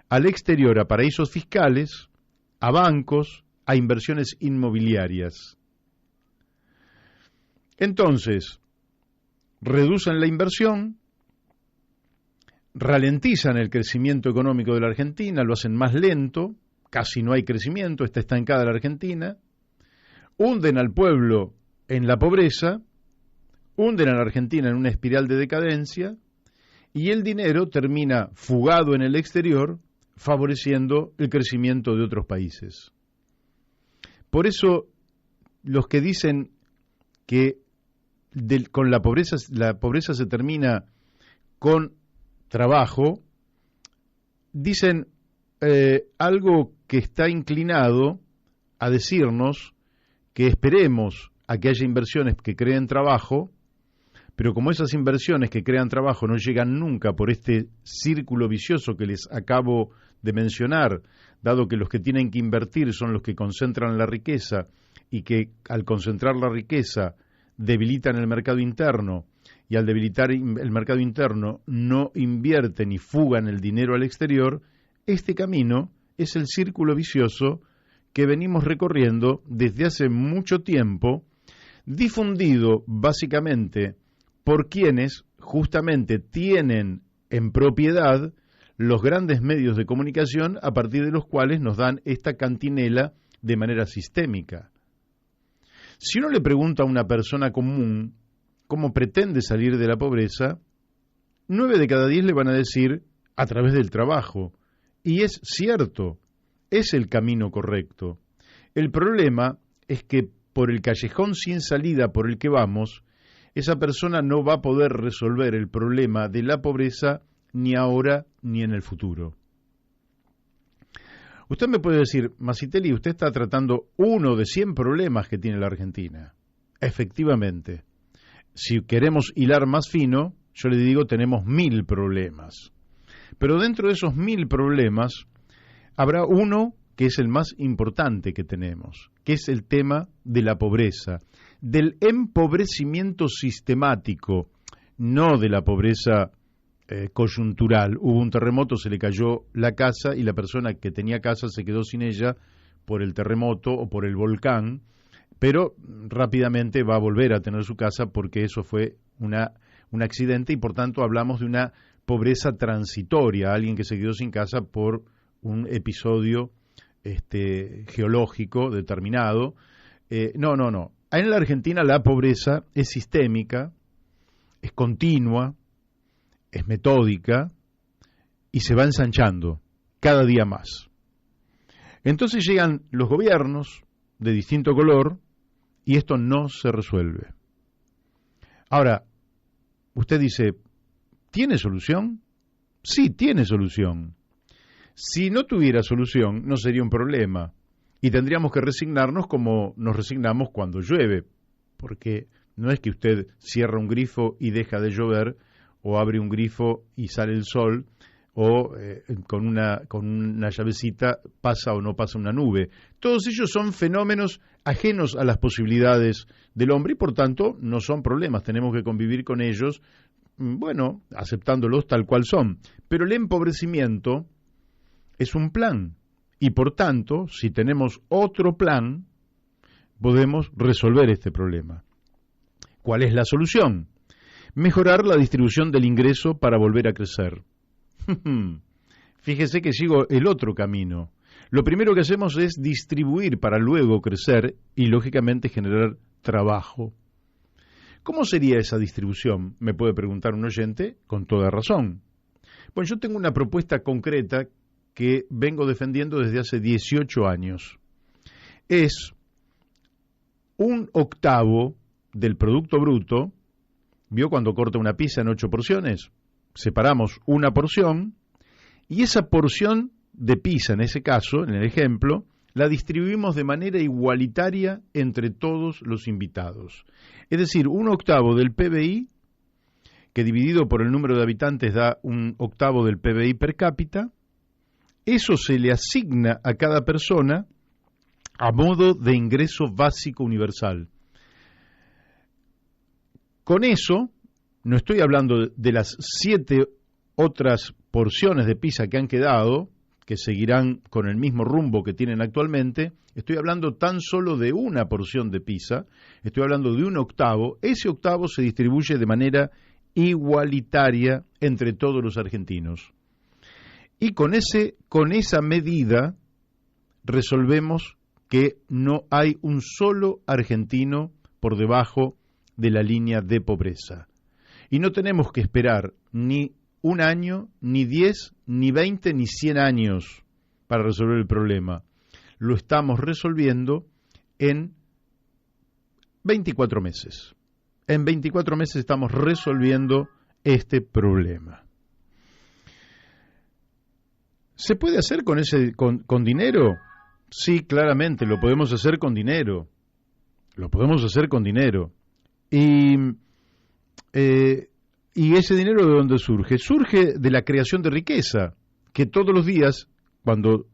al exterior a paraísos fiscales, a bancos, a inversiones inmobiliarias. Entonces, reducen la inversión, ralentizan el crecimiento económico de la Argentina, lo hacen más lento, casi no hay crecimiento, está estancada la Argentina, hunden al pueblo en la pobreza, hunden a la Argentina en una espiral de decadencia, y el dinero termina fugado en el exterior, favoreciendo el crecimiento de otros países. Por eso, los que dicen que con la pobreza se termina con trabajo, dicen algo que está inclinado a decirnos que esperemos a que haya inversiones que creen trabajo, pero como esas inversiones que crean trabajo no llegan nunca por este círculo vicioso que les acabo de mencionar, dado que los que tienen que invertir son los que concentran la riqueza y que al concentrar la riqueza debilitan el mercado interno y al debilitar el mercado interno no invierten y fugan el dinero al exterior, este camino es el círculo vicioso que venimos recorriendo desde hace mucho tiempo, difundido básicamente por quienes justamente tienen en propiedad los grandes medios de comunicación a partir de los cuales nos dan esta cantinela de manera sistémica. Si uno le pregunta a una persona común cómo pretende salir de la pobreza, 9 de cada 10 le van a decir a través del trabajo. Y es cierto, es el camino correcto. El problema es que por el callejón sin salida por el que vamos, esa persona no va a poder resolver el problema de la pobreza ni ahora ni en el futuro. Usted me puede decir, Masitelli, usted está tratando uno de 100 problemas que tiene la Argentina. Efectivamente. Si queremos hilar más fino, yo le digo, tenemos 1000 problemas. Pero dentro de esos 1000 problemas, habrá uno que es el más importante que tenemos, que es el tema de la pobreza, del empobrecimiento sistemático, no de la pobreza coyuntural. Hubo un terremoto, se le cayó la casa y la persona que tenía casa se quedó sin ella por el terremoto o por el volcán, pero rápidamente va a volver a tener su casa porque eso fue un accidente y por tanto hablamos de una pobreza transitoria, alguien que se quedó sin casa por un episodio geológico determinado. No. En la Argentina la pobreza es sistémica, es continua, es metódica y se va ensanchando cada día más. Entonces llegan los gobiernos de distinto color y esto no se resuelve. Ahora, usted dice, ¿tiene solución? Sí, tiene solución. Si no tuviera solución, no sería un problema y tendríamos que resignarnos como nos resignamos cuando llueve, porque no es que usted cierra un grifo y deja de llover, o abre un grifo y sale el sol, o con una llavecita pasa o no pasa una nube. Todos ellos son fenómenos ajenos a las posibilidades del hombre y por tanto no son problemas, tenemos que convivir con ellos, bueno, aceptándolos tal cual son. Pero el empobrecimiento es un plan y por tanto, si tenemos otro plan, podemos resolver este problema. ¿Cuál es la solución? Mejorar la distribución del ingreso para volver a crecer. Fíjese que sigo el otro camino. Lo primero que hacemos es distribuir para luego crecer y, lógicamente, generar trabajo. ¿Cómo sería esa distribución? Me puede preguntar un oyente con toda razón. Bueno, yo tengo una propuesta concreta que vengo defendiendo desde hace 18 años. Es 1/8 del Producto Bruto. ¿Vio cuando corta una pizza en 8 porciones? Separamos una porción y esa porción de pizza, en ese caso, en el ejemplo, la distribuimos de manera igualitaria entre todos los invitados. Es decir, 1/8 del PBI, que dividido por el número de habitantes da 1/8 del PBI per cápita, eso se le asigna a cada persona a modo de ingreso básico universal. Con eso, no estoy hablando de las 7 otras porciones de pizza que han quedado, que seguirán con el mismo rumbo que tienen actualmente, estoy hablando tan solo de una porción de pizza, estoy hablando de 1/8, ese octavo se distribuye de manera igualitaria entre todos los argentinos. Y con esa medida resolvemos que no hay un solo argentino por debajo de la línea de pobreza. Y no tenemos que esperar ni un año, ni 10, ni 20, ni 100 años para resolver el problema. Lo estamos resolviendo en 24 meses. En 24 meses estamos resolviendo este problema. ¿Se puede hacer con dinero? Sí, claramente, lo podemos hacer con dinero. Lo podemos hacer con dinero. ¿Y ese dinero de dónde surge? Surge de la creación de riqueza, que todos los días, cuando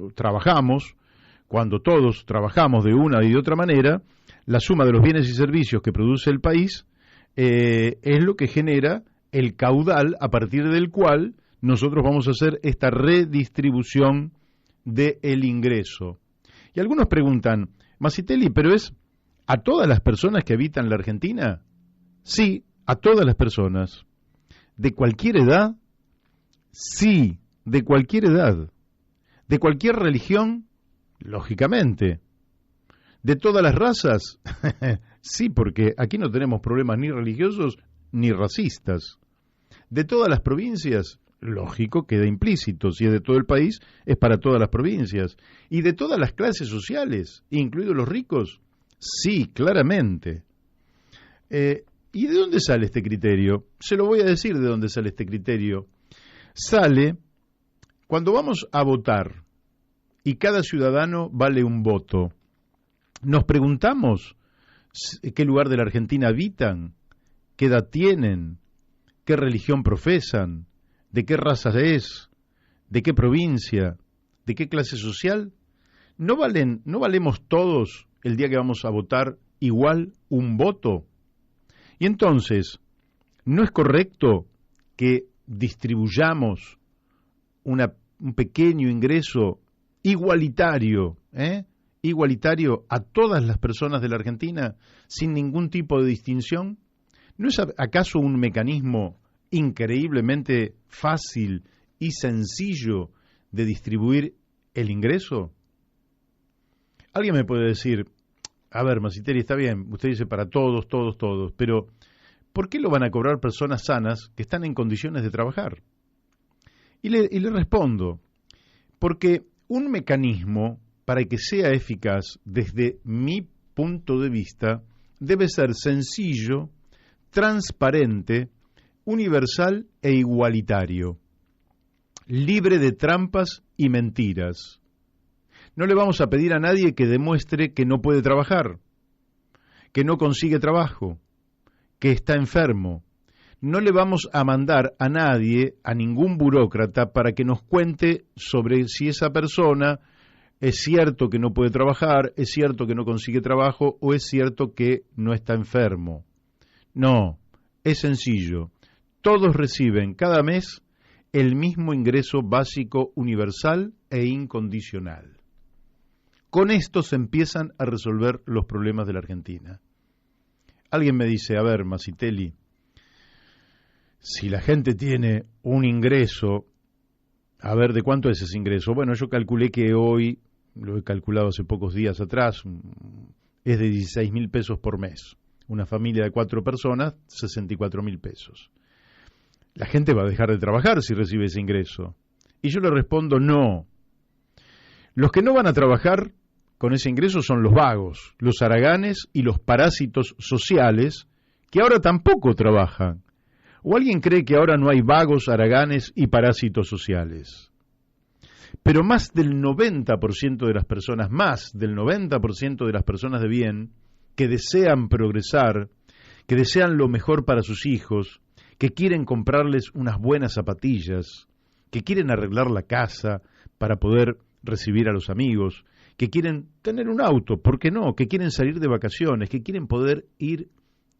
todos trabajamos de una y de otra manera, la suma de los bienes y servicios que produce el país es lo que genera el caudal a partir del cual nosotros vamos a hacer esta redistribución del ingreso. Y algunos preguntan, Masitelli, ¿pero es a todas las personas que habitan la Argentina? Sí, a todas las personas. ¿De cualquier edad? Sí, de cualquier edad. ¿De cualquier religión? Lógicamente. ¿De todas las razas? Sí, porque aquí no tenemos problemas ni religiosos ni racistas. ¿De todas las provincias? Lógico, queda implícito. Si es de todo el país, es para todas las provincias. ¿Y de todas las clases sociales, incluidos los ricos? Sí, claramente. ¿Y de dónde sale este criterio? Se lo voy a decir de dónde sale este criterio. Sale cuando vamos a votar y cada ciudadano vale un voto. Nos preguntamos qué lugar de la Argentina habitan, qué edad tienen, qué religión profesan, de qué raza es, de qué provincia, de qué clase social. ¿No valemos todos el día que vamos a votar igual un voto? Y entonces, ¿no es correcto que distribuyamos un pequeño ingreso igualitario, igualitario a todas las personas de la Argentina sin ningún tipo de distinción? ¿No es acaso un mecanismo increíblemente fácil y sencillo de distribuir el ingreso? Alguien me puede decir, a ver, Masitelli, está bien, usted dice para todos, pero ¿por qué lo van a cobrar personas sanas que están en condiciones de trabajar? Y le respondo, porque un mecanismo, para que sea eficaz, desde mi punto de vista, debe ser sencillo, transparente, universal e igualitario, libre de trampas y mentiras. No le vamos a pedir a nadie que demuestre que no puede trabajar, que no consigue trabajo, que está enfermo. No le vamos a mandar a nadie, a ningún burócrata, para que nos cuente sobre si esa persona es cierto que no puede trabajar, es cierto que no consigue trabajo o es cierto que no está enfermo. No, es sencillo. Todos reciben cada mes el mismo ingreso básico universal e incondicional. Con esto se empiezan a resolver los problemas de la Argentina. Alguien me dice, a ver, Masitelli, si la gente tiene un ingreso, a ver, ¿de cuánto es ese ingreso? Bueno, yo calculé que hoy, lo he calculado hace pocos días atrás, es de 16.000 pesos por mes. Una familia de 4 personas, 64.000 pesos. ¿La gente va a dejar de trabajar si recibe ese ingreso? Y yo le respondo, no. Los que no van a trabajar con ese ingreso son los vagos, los haraganes y los parásitos sociales que ahora tampoco trabajan. ¿O alguien cree que ahora no hay vagos, haraganes y parásitos sociales? Pero más del 90% de las personas, más del 90% de las personas de bien que desean progresar, que desean lo mejor para sus hijos, que quieren comprarles unas buenas zapatillas, que quieren arreglar la casa para poder recibir a los amigos, que quieren tener un auto, ¿por qué no? Que quieren salir de vacaciones, que quieren poder ir,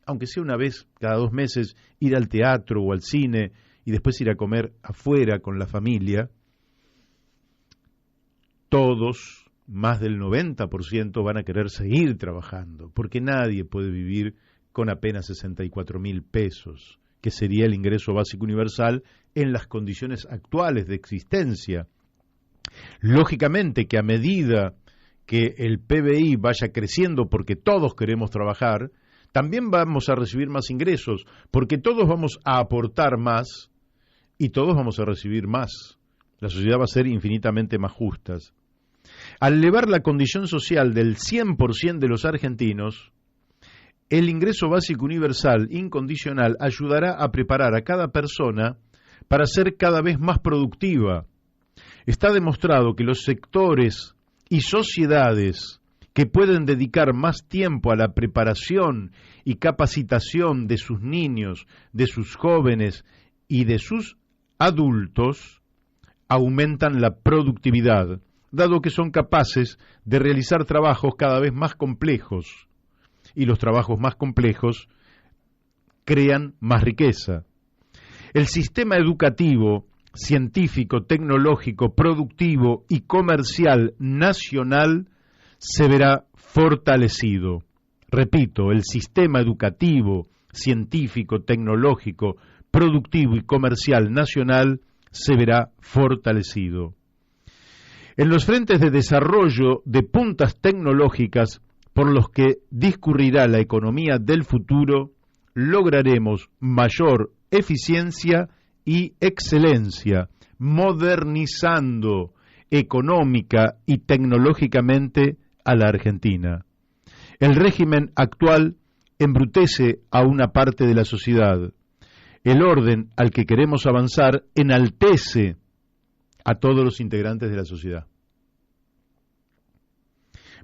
aunque sea una vez cada 2 meses, ir al teatro o al cine y después ir a comer afuera con la familia. Todos, más del 90%, van a querer seguir trabajando, porque nadie puede vivir con apenas 64.000 pesos, que sería el ingreso básico universal en las condiciones actuales de existencia. Lógicamente que a medida que el PBI vaya creciendo porque todos queremos trabajar, también vamos a recibir más ingresos, porque todos vamos a aportar más y todos vamos a recibir más. La sociedad va a ser infinitamente más justa. Al elevar la condición social del 100% de los argentinos, el ingreso básico universal incondicional ayudará a preparar a cada persona para ser cada vez más productiva. Está demostrado que los sectores y sociedades que pueden dedicar más tiempo a la preparación y capacitación de sus niños, de sus jóvenes y de sus adultos, aumentan la productividad, dado que son capaces de realizar trabajos cada vez más complejos. Y los trabajos más complejos crean más riqueza. El sistema educativo, científico, tecnológico, productivo y comercial nacional se verá fortalecido. Repito, el sistema educativo, científico, tecnológico, productivo y comercial nacional se verá fortalecido. En los frentes de desarrollo de puntas tecnológicas por los que discurrirá la economía del futuro, lograremos mayor eficiencia y excelencia, modernizando económica y tecnológicamente a la Argentina. El régimen actual embrutece a una parte de la sociedad. El orden al que queremos avanzar enaltece a todos los integrantes de la sociedad.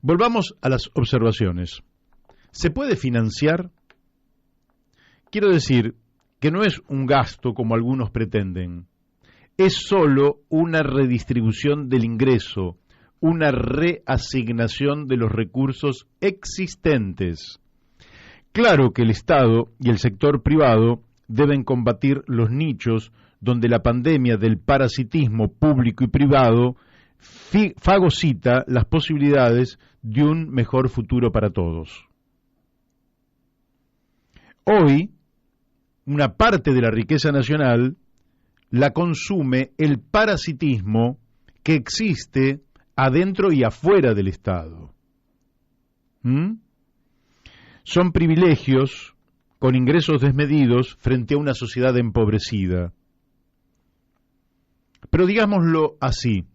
Volvamos a las observaciones. ¿Se puede financiar? Quiero decir que no es un gasto como algunos pretenden. Es solo una redistribución del ingreso, una reasignación de los recursos existentes. Claro que el Estado y el sector privado deben combatir los nichos donde la pandemia del parasitismo público y privado fagocita las posibilidades de un mejor futuro para todos. Hoy, una parte de la riqueza nacional la consume el parasitismo que existe adentro y afuera del Estado. Son privilegios con ingresos desmedidos frente a una sociedad empobrecida. Pero digámoslo así,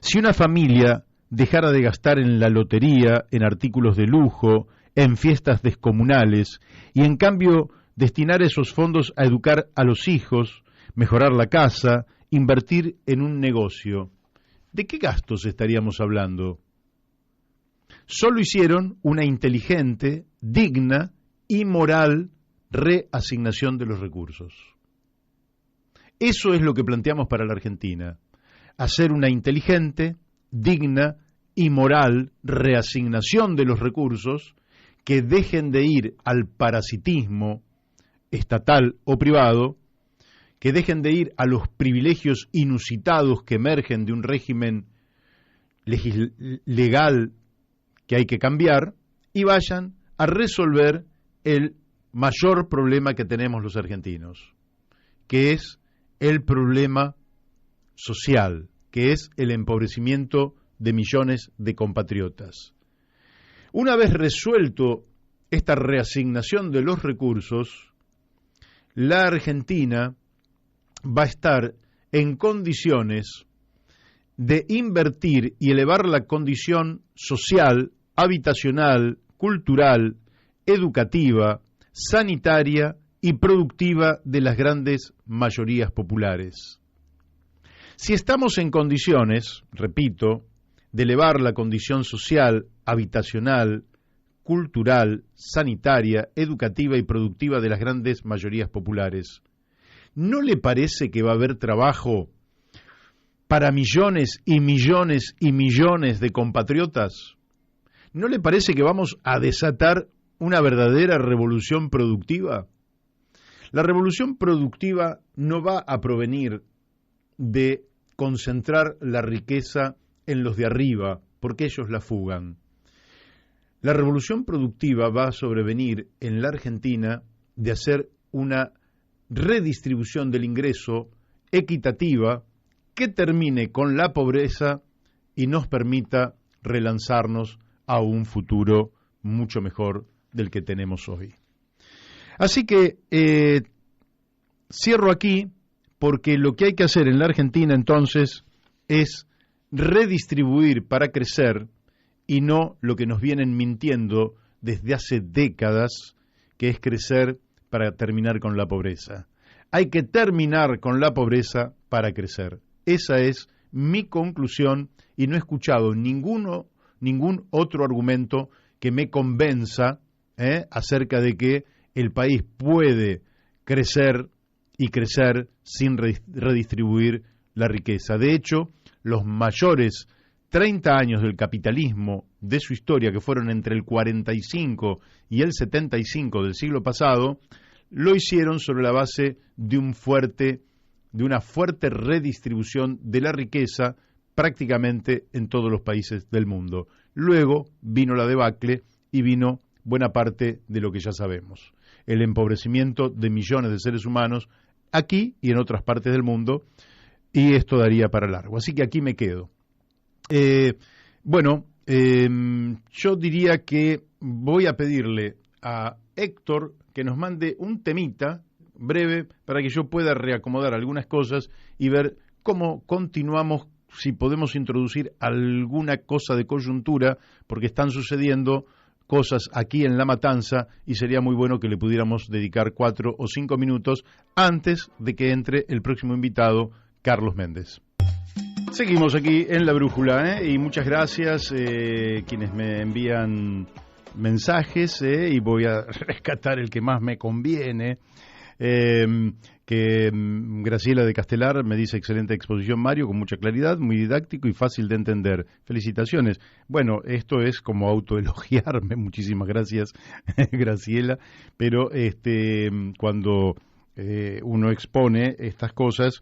si una familia dejara de gastar en la lotería, en artículos de lujo, en fiestas descomunales, y en cambio destinar esos fondos a educar a los hijos, mejorar la casa, invertir en un negocio, ¿de qué gastos estaríamos hablando? Solo hicieron una inteligente, digna y moral reasignación de los recursos. Eso es lo que planteamos para la Argentina, hacer una inteligente, digna y moral reasignación de los recursos que dejen de ir al parasitismo estatal o privado, que dejen de ir a los privilegios inusitados que emergen de un régimen legal que hay que cambiar, y vayan a resolver el mayor problema que tenemos los argentinos, que es el problema social, que es el empobrecimiento de millones de compatriotas. Una vez resuelto esta reasignación de los recursos, la Argentina va a estar en condiciones de invertir y elevar la condición social, habitacional, cultural, educativa, sanitaria y productiva de las grandes mayorías populares. Si estamos en condiciones, repito, de elevar la condición social, habitacional, cultural, sanitaria, educativa y productiva de las grandes mayorías populares, ¿no le parece que va a haber trabajo para millones y millones y millones de compatriotas? ¿No le parece que vamos a desatar una verdadera revolución productiva? La revolución productiva no va a provenir de concentrar la riqueza en los de arriba, porque ellos la fugan. La revolución productiva va a sobrevenir en la Argentina de hacer una redistribución del ingreso equitativa que termine con la pobreza y nos permita relanzarnos a un futuro mucho mejor del que tenemos hoy. Así que cierro aquí, porque lo que hay que hacer en la Argentina entonces es redistribuir para crecer y no lo que nos vienen mintiendo desde hace décadas, que es crecer para terminar con la pobreza. Hay que terminar con la pobreza para crecer. Esa es mi conclusión y no he escuchado ningún otro argumento que me convenza acerca de que el país puede crecer y crecer sin redistribuir la riqueza. De hecho, los mayores 30 años del capitalismo de su historia, que fueron entre el 45 y el 75 del siglo pasado, lo hicieron sobre la base de una fuerte redistribución de la riqueza prácticamente en todos los países del mundo. Luego vino la debacle y vino buena parte de lo que ya sabemos, el empobrecimiento de millones de seres humanos aquí y en otras partes del mundo, y esto daría para largo. Así que aquí me quedo. Yo diría que voy a pedirle a Héctor que nos mande un temita breve para que yo pueda reacomodar algunas cosas y ver cómo continuamos, si podemos introducir alguna cosa de coyuntura, porque están sucediendo cosas aquí en La Matanza y sería muy bueno que le pudiéramos dedicar 4 o 5 minutos antes de que entre el próximo invitado, Carlos Méndez. Seguimos aquí en La Brújula, y muchas gracias quienes me envían mensajes, y voy a rescatar el que más me conviene. Graciela de Castelar me dice: excelente exposición, Mario, con mucha claridad, muy didáctico y fácil de entender. Felicitaciones. Bueno, esto es como autoelogiarme. Muchísimas gracias, Graciela. Pero cuando uno expone estas cosas,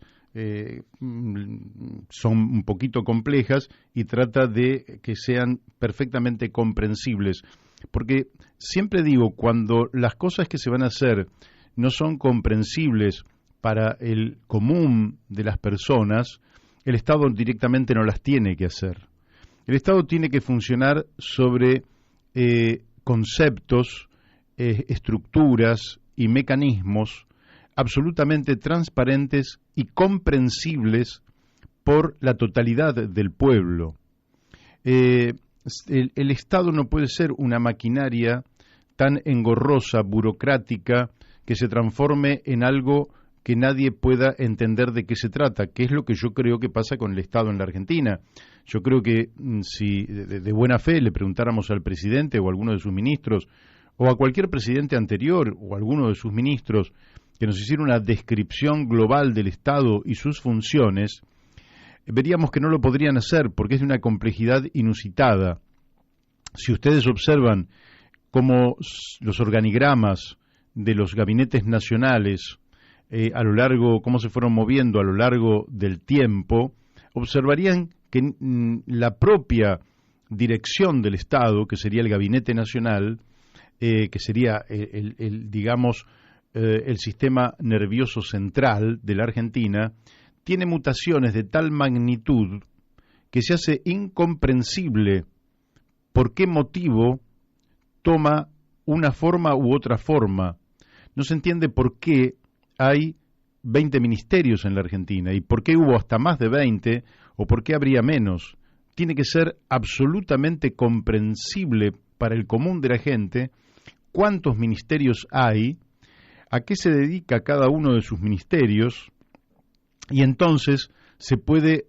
son un poquito complejas y trata de que sean perfectamente comprensibles. Porque siempre digo, cuando las cosas que se van a hacer no son comprensibles para el común de las personas, el Estado directamente no las tiene que hacer. El Estado tiene que funcionar sobre conceptos, estructuras y mecanismos absolutamente transparentes y comprensibles por la totalidad del pueblo. El Estado no puede ser una maquinaria tan engorrosa, burocrática, que se transforme en algo que nadie pueda entender de qué se trata, que es lo que yo creo que pasa con el Estado en la Argentina. Yo creo que si de buena fe le preguntáramos al presidente o a alguno de sus ministros, o a cualquier presidente anterior o a alguno de sus ministros, que nos hiciera una descripción global del Estado y sus funciones, veríamos que no lo podrían hacer porque es de una complejidad inusitada. Si ustedes observan cómo los organigramas de los gabinetes nacionales cómo se fueron moviendo a lo largo del tiempo, observarían que la propia dirección del Estado, que sería el Gabinete Nacional, que sería el sistema nervioso central de la Argentina, tiene mutaciones de tal magnitud que se hace incomprensible por qué motivo toma una forma u otra forma. No se entiende por qué hay 20 ministerios en la Argentina y por qué hubo hasta más de 20 o por qué habría menos. Tiene que ser absolutamente comprensible para el común de la gente cuántos ministerios hay, a qué se dedica cada uno de sus ministerios, y entonces se puede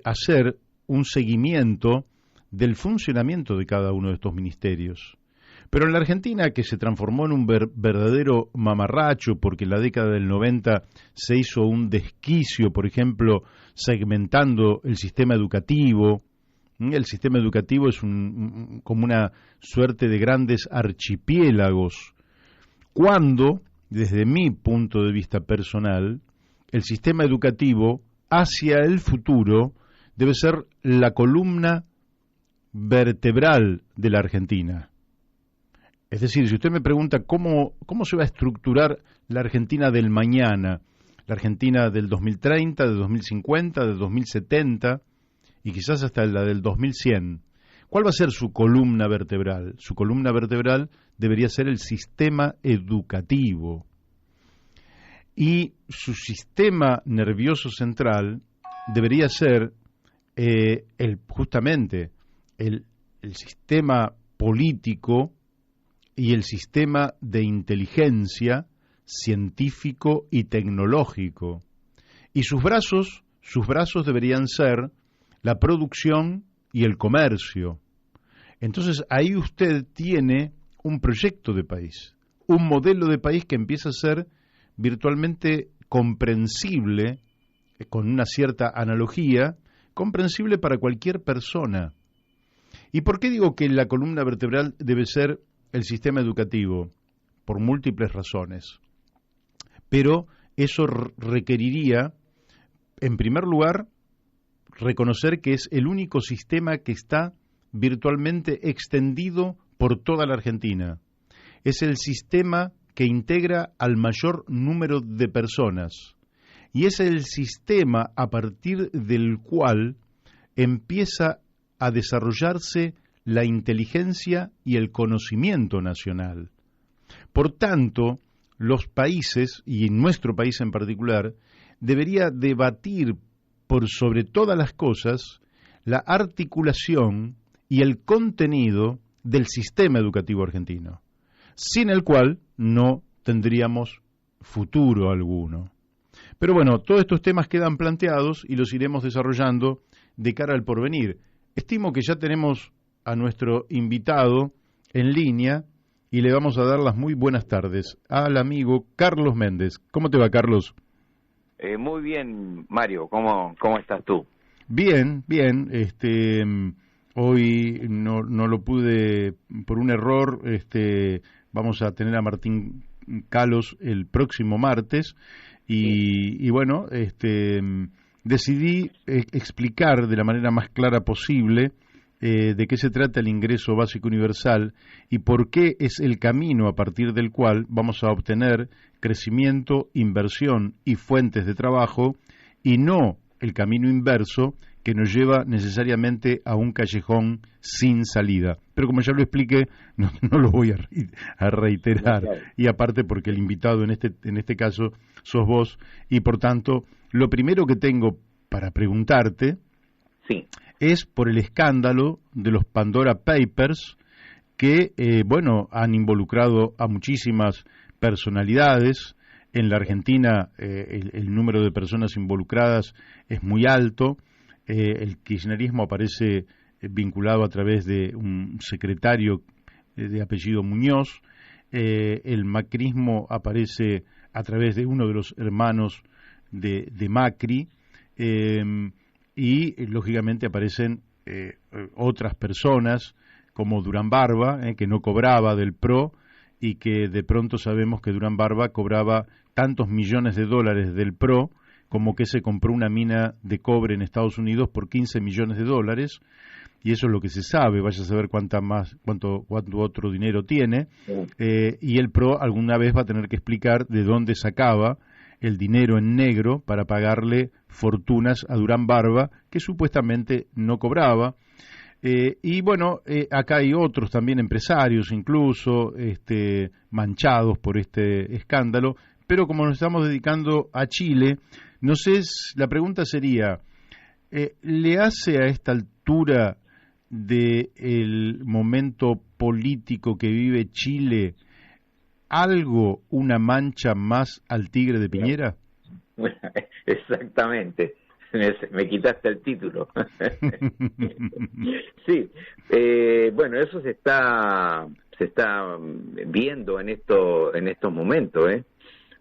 hacer un seguimiento del funcionamiento de cada uno de estos ministerios. Pero en la Argentina, que se transformó en un verdadero mamarracho, porque en la década del 90 se hizo un desquicio, por ejemplo, segmentando el sistema educativo. El sistema educativo es como una suerte de grandes archipiélagos, cuando, desde mi punto de vista personal, el sistema educativo hacia el futuro debe ser la columna vertebral de la Argentina. Es decir, si usted me pregunta cómo se va a estructurar la Argentina del mañana, la Argentina del 2030, del 2050, del 2070 y quizás hasta la del 2100, ¿cuál va a ser su columna vertebral? Su columna vertebral debería ser el sistema educativo. Y su sistema nervioso central debería ser justamente el sistema político y el sistema de inteligencia científico y tecnológico. Y sus brazos deberían ser la producción y el comercio. Entonces ahí usted tiene un proyecto de país, un modelo de país que empieza a ser virtualmente comprensible, con una cierta analogía, comprensible para cualquier persona. ¿Y por qué digo que la columna vertebral debe ser el sistema educativo? Por múltiples razones. pero eso requeriría, en primer lugar, reconocer que es el único sistema que está virtualmente extendido por toda la Argentina. Es el sistema que integra al mayor número de personas y es el sistema a partir del cual empieza a desarrollarse la inteligencia y el conocimiento nacional. Por tanto, los países, y nuestro país en particular, debería debatir por sobre todas las cosas la articulación y el contenido del sistema educativo argentino, sin el cual no tendríamos futuro alguno. Pero bueno, todos estos temas quedan planteados y los iremos desarrollando de cara al porvenir. Estimo que ya tenemos a nuestro invitado en línea y le vamos a dar las muy buenas tardes al amigo Carlos Méndez. ¿Cómo te va, Carlos? Muy bien, Mario. ¿Cómo estás tú? Bien, bien. Hoy no lo pude, por un error, vamos a tener a Martín Calos el próximo martes y bueno, decidí explicar de la manera más clara posible de qué se trata el ingreso básico universal y por qué es el camino a partir del cual vamos a obtener crecimiento, inversión y fuentes de trabajo, y no el camino inverso que nos lleva necesariamente a un callejón sin salida. Pero como ya lo expliqué, no lo voy a reiterar. No, claro. Y aparte porque el invitado en este caso sos vos, y por tanto, lo primero que tengo para preguntarte sí. es por el escándalo de los Pandora Papers que, han involucrado a muchísimas personalidades. En la Argentina el número de personas involucradas es muy alto. El kirchnerismo aparece vinculado a través de un secretario de apellido Muñoz. El macrismo aparece a través de uno de los hermanos de Macri. Y lógicamente aparecen otras personas como Durán Barba, que no cobraba del PRO y que de pronto sabemos que Durán Barba cobraba tantos millones de dólares del PRO como que se compró una mina de cobre en Estados Unidos por 15 millones de dólares, y eso es lo que se sabe. Vaya a saber cuánto otro dinero tiene, y el PRO alguna vez va a tener que explicar de dónde sacaba el dinero en negro para pagarle fortunas a Durán Barba, que supuestamente no cobraba. Acá hay otros también empresarios, incluso manchados por este escándalo, pero como nos estamos dedicando a Chile, no sé, la pregunta sería, ¿le hace a esta altura del momento político que vive Chile algo, una mancha más al Tigre de Piñera? Bueno, exactamente. Me quitaste el título. Sí, eso se está viendo en estos momentos,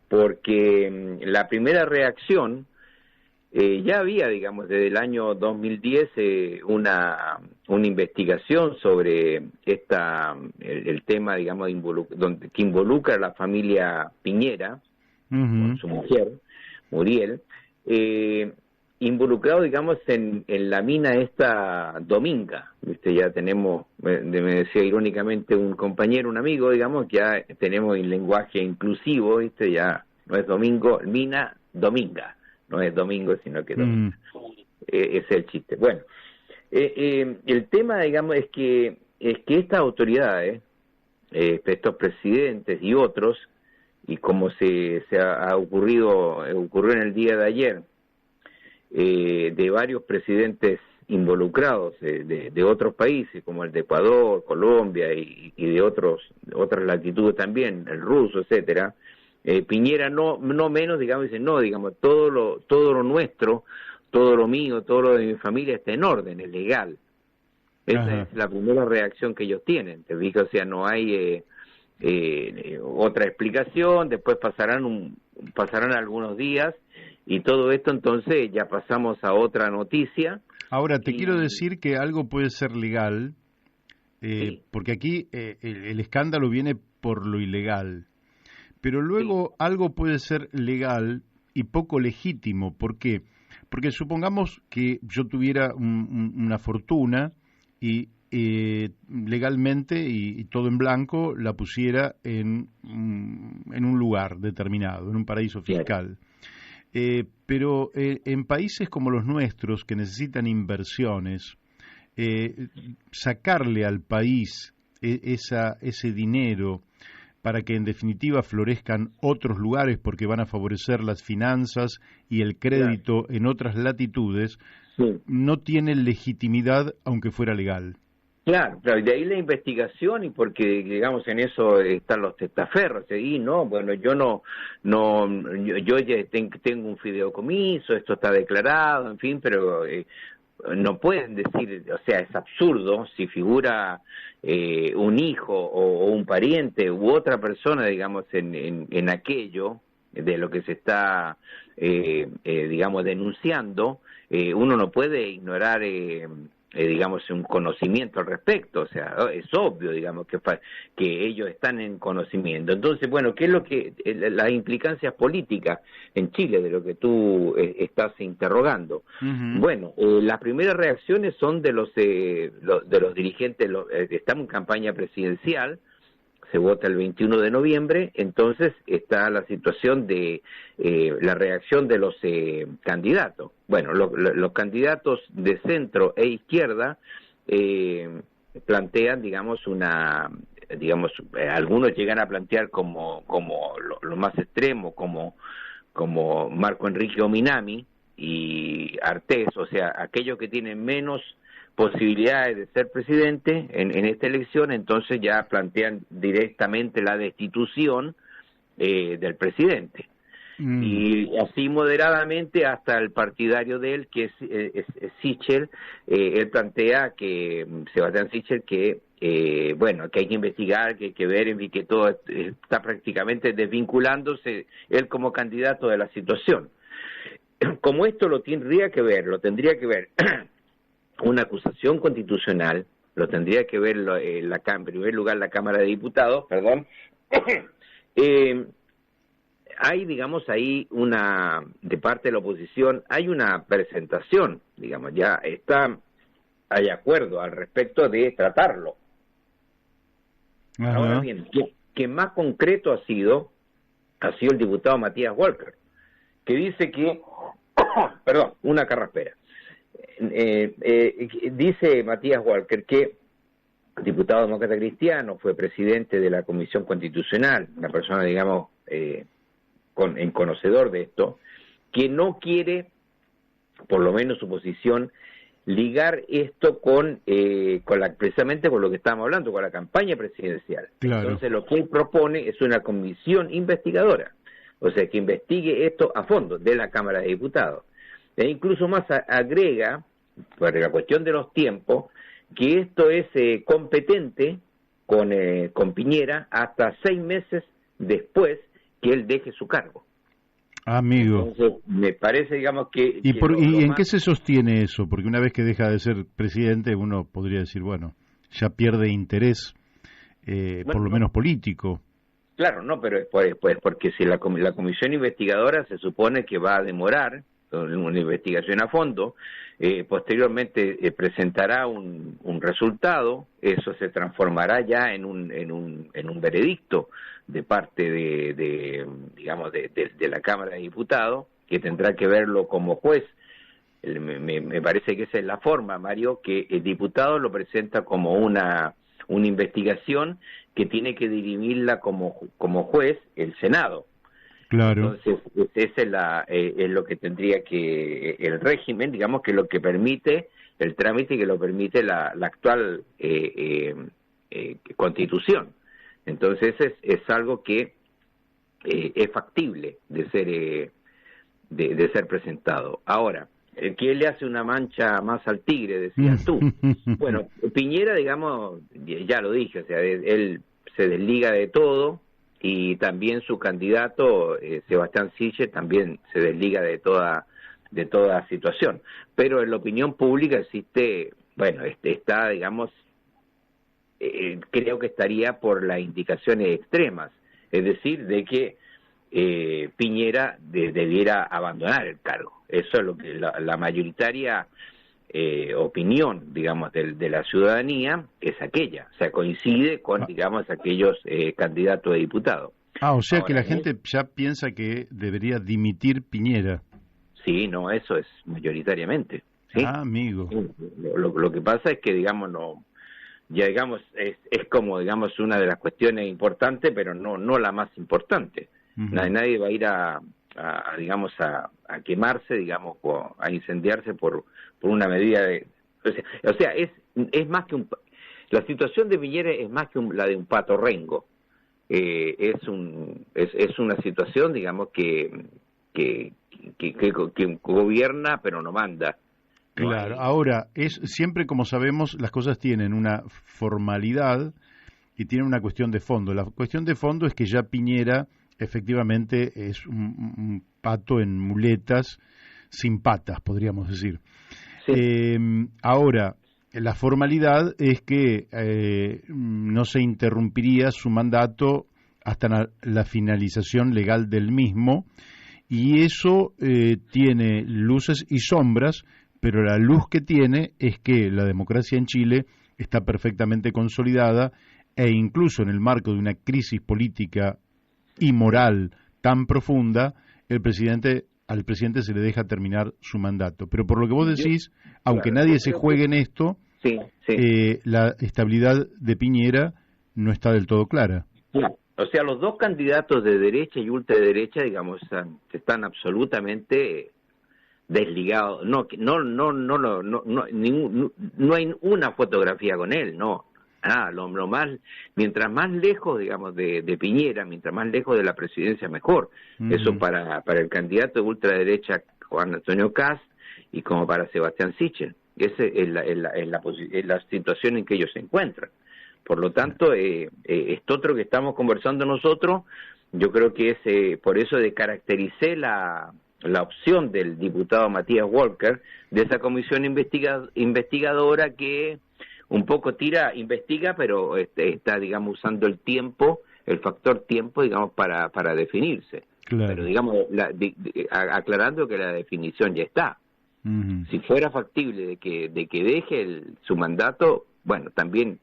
porque la primera reacción ya había, digamos, desde el año 2010 una investigación sobre el tema, digamos, que involucra a la familia Piñera, con su mujer, Muriel, involucrado, digamos, en la mina esta Dominga, ¿viste? Ya tenemos, me decía irónicamente un compañero, un amigo, digamos, que ya tenemos el lenguaje inclusivo, ¿viste? Ya no es domingo, mina Dominga, no es domingo, sino que Dominga. Ese es el chiste. Bueno, el tema, digamos, es que estas autoridades, estos presidentes y otros, y como ocurrió en el día de ayer, de varios presidentes involucrados de otros países como el de Ecuador, Colombia y de otras latitudes también, el ruso, etcétera. Piñera no menos, digamos, dice no, digamos, todo lo nuestro, todo lo mío, todo lo de mi familia está en orden, es legal. Esa es la primera reacción que ellos tienen, te fijas, o sea, no hay otra explicación. Después pasarán algunos días y todo esto, entonces ya pasamos a otra noticia. Ahora, te quiero decir que algo puede ser legal, sí, porque aquí el escándalo viene por lo ilegal, pero luego algo puede ser legal y poco legítimo. ¿Por qué? Porque supongamos que yo tuviera una fortuna y legalmente y todo en blanco la pusiera en un lugar determinado, en un paraíso fiscal. Pero en países como los nuestros, que necesitan inversiones, sacarle al país ese dinero para que en definitiva florezcan otros lugares porque van a favorecer las finanzas y el crédito en otras latitudes, no tiene legitimidad aunque fuera legal. Claro, y de ahí la investigación, y porque, digamos, en eso están los testaferros, y no, bueno, yo ya tengo un fideicomiso, esto está declarado, en fin, pero no pueden decir, o sea, es absurdo si figura un hijo o un pariente u otra persona, digamos, en aquello de lo que se está, digamos, denunciando, uno no puede ignorar digamos, un conocimiento al respecto, o sea, es obvio, digamos, que ellos están en conocimiento. Entonces, bueno, ¿qué es lo que, las implicancias políticas en Chile de lo que tú estás interrogando? Uh-huh. Bueno, las primeras reacciones son de los dirigentes, estamos en campaña presidencial, se vota el 21 de noviembre, entonces está la situación de la reacción de los candidatos. Bueno, los candidatos de centro e izquierda plantean, digamos, algunos llegan a plantear como lo más extremo, como Marco Enrique Ominami y Artés, o sea, aquellos que tienen menos posibilidades de ser presidente en esta elección, entonces ya plantean directamente la destitución del presidente. Y así moderadamente hasta el partidario de él, que es Sichel, él plantea que, Sebastián Sichel, que bueno, que hay que investigar, que hay que ver, y que todo está prácticamente desvinculándose él como candidato de la situación. Como esto lo tendría que ver una acusación constitucional, lo tendría que ver en primer lugar la Cámara de Diputados, perdón, hay, digamos, ahí de parte de la oposición, hay una presentación, digamos, ya hay acuerdo al respecto de tratarlo. Ajá. Ahora bien, que más concreto ha sido el diputado Matías Walker, que dice que, perdón, una carraspera. Dice Matías Walker que diputado demócrata cristiano, fue presidente de la Comisión Constitucional, una persona, digamos, en conocedor de esto, que no quiere, por lo menos su posición, ligar esto precisamente con lo que estamos hablando, con la campaña presidencial. Claro. Entonces lo que él propone es una comisión investigadora, o sea, que investigue esto a fondo de la Cámara de Diputados. E incluso más agrega, por la cuestión de los tiempos, que esto es competente con Piñera hasta 6 meses después que él deje su cargo. Amigo. Entonces, me parece, digamos, que... ¿Y en qué se sostiene eso? Porque una vez que deja de ser presidente, uno podría decir, bueno, ya pierde interés, por lo menos político. Claro, no, pero pues porque si la comisión investigadora se supone que va a demorar una investigación a fondo, posteriormente presentará un resultado, eso se transformará ya en un veredicto de parte digamos de la Cámara de Diputados, que tendrá que verlo como juez. Me parece que esa es la forma, Mario, que el diputado lo presenta como una investigación que tiene que dirimirla como juez el Senado. Claro. Entonces, esa es lo que tendría que, el régimen, digamos, que lo que permite, el trámite que lo permite la actual Constitución. Entonces, es algo que es factible de ser presentado. Ahora, ¿quién le hace una mancha más al tigre, decías tú? Bueno, Piñera, digamos, ya lo dije, o sea, él se desliga de todo, y también su candidato, Sebastián Sichel, también se desliga de toda situación. Pero en la opinión pública existe, bueno, está, digamos, creo que estaría por las indicaciones extremas. es decir, de que Piñera debiera abandonar el cargo. Eso es lo que la mayoritaria opinión, digamos, de la ciudadanía es aquella, o sea, coincide con, digamos, aquellos candidatos a diputados. O sea que Ahora, la gente ya piensa que debería dimitir Piñera. Sí, no, eso es mayoritariamente, ¿sí? Amigo. Lo que pasa es que, digamos, no, ya digamos, es como, digamos, una de las cuestiones importantes, pero no la más importante. Nadie va a ir digamos, a quemarse, digamos, o a incendiarse por una medida de... O sea, es más que la situación de Piñera es más que la de un pato rengo. Es una situación, digamos, que gobierna pero no manda. Claro, ahora, siempre como sabemos, las cosas tienen una formalidad y tienen una cuestión de fondo. La cuestión de fondo es que ya Piñera efectivamente es un pato en muletas, sin patas, podríamos decir. Sí. Ahora, la formalidad es que no se interrumpiría su mandato hasta la finalización legal del mismo, y eso tiene luces y sombras, pero la luz que tiene es que la democracia en Chile está perfectamente consolidada, e incluso en el marco de una crisis política y moral tan profunda, al presidente se le deja terminar su mandato. Pero por lo que vos decís, aunque nadie se juegue en esto, sí. La estabilidad de Piñera no está del todo clara. O sea, los dos candidatos de derecha y ultraderecha, digamos, están absolutamente desligados. No hay una fotografía con él, no. Lo más, mientras más lejos, digamos, de Piñera, mientras más lejos de la presidencia, mejor. Eso para el candidato de ultraderecha Juan Antonio Kast y como para Sebastián Sichel. Esa es la situación en que ellos se encuentran. Por lo tanto, esto otro que estamos conversando nosotros, yo creo que es por eso caractericé la opción del diputado Matías Walker de esa comisión investigadora que un poco investiga, pero está, digamos, usando el factor tiempo, digamos, para definirse. Claro. Pero, digamos, aclarando que la definición ya está. Si fuera factible de que deje su mandato, bueno, también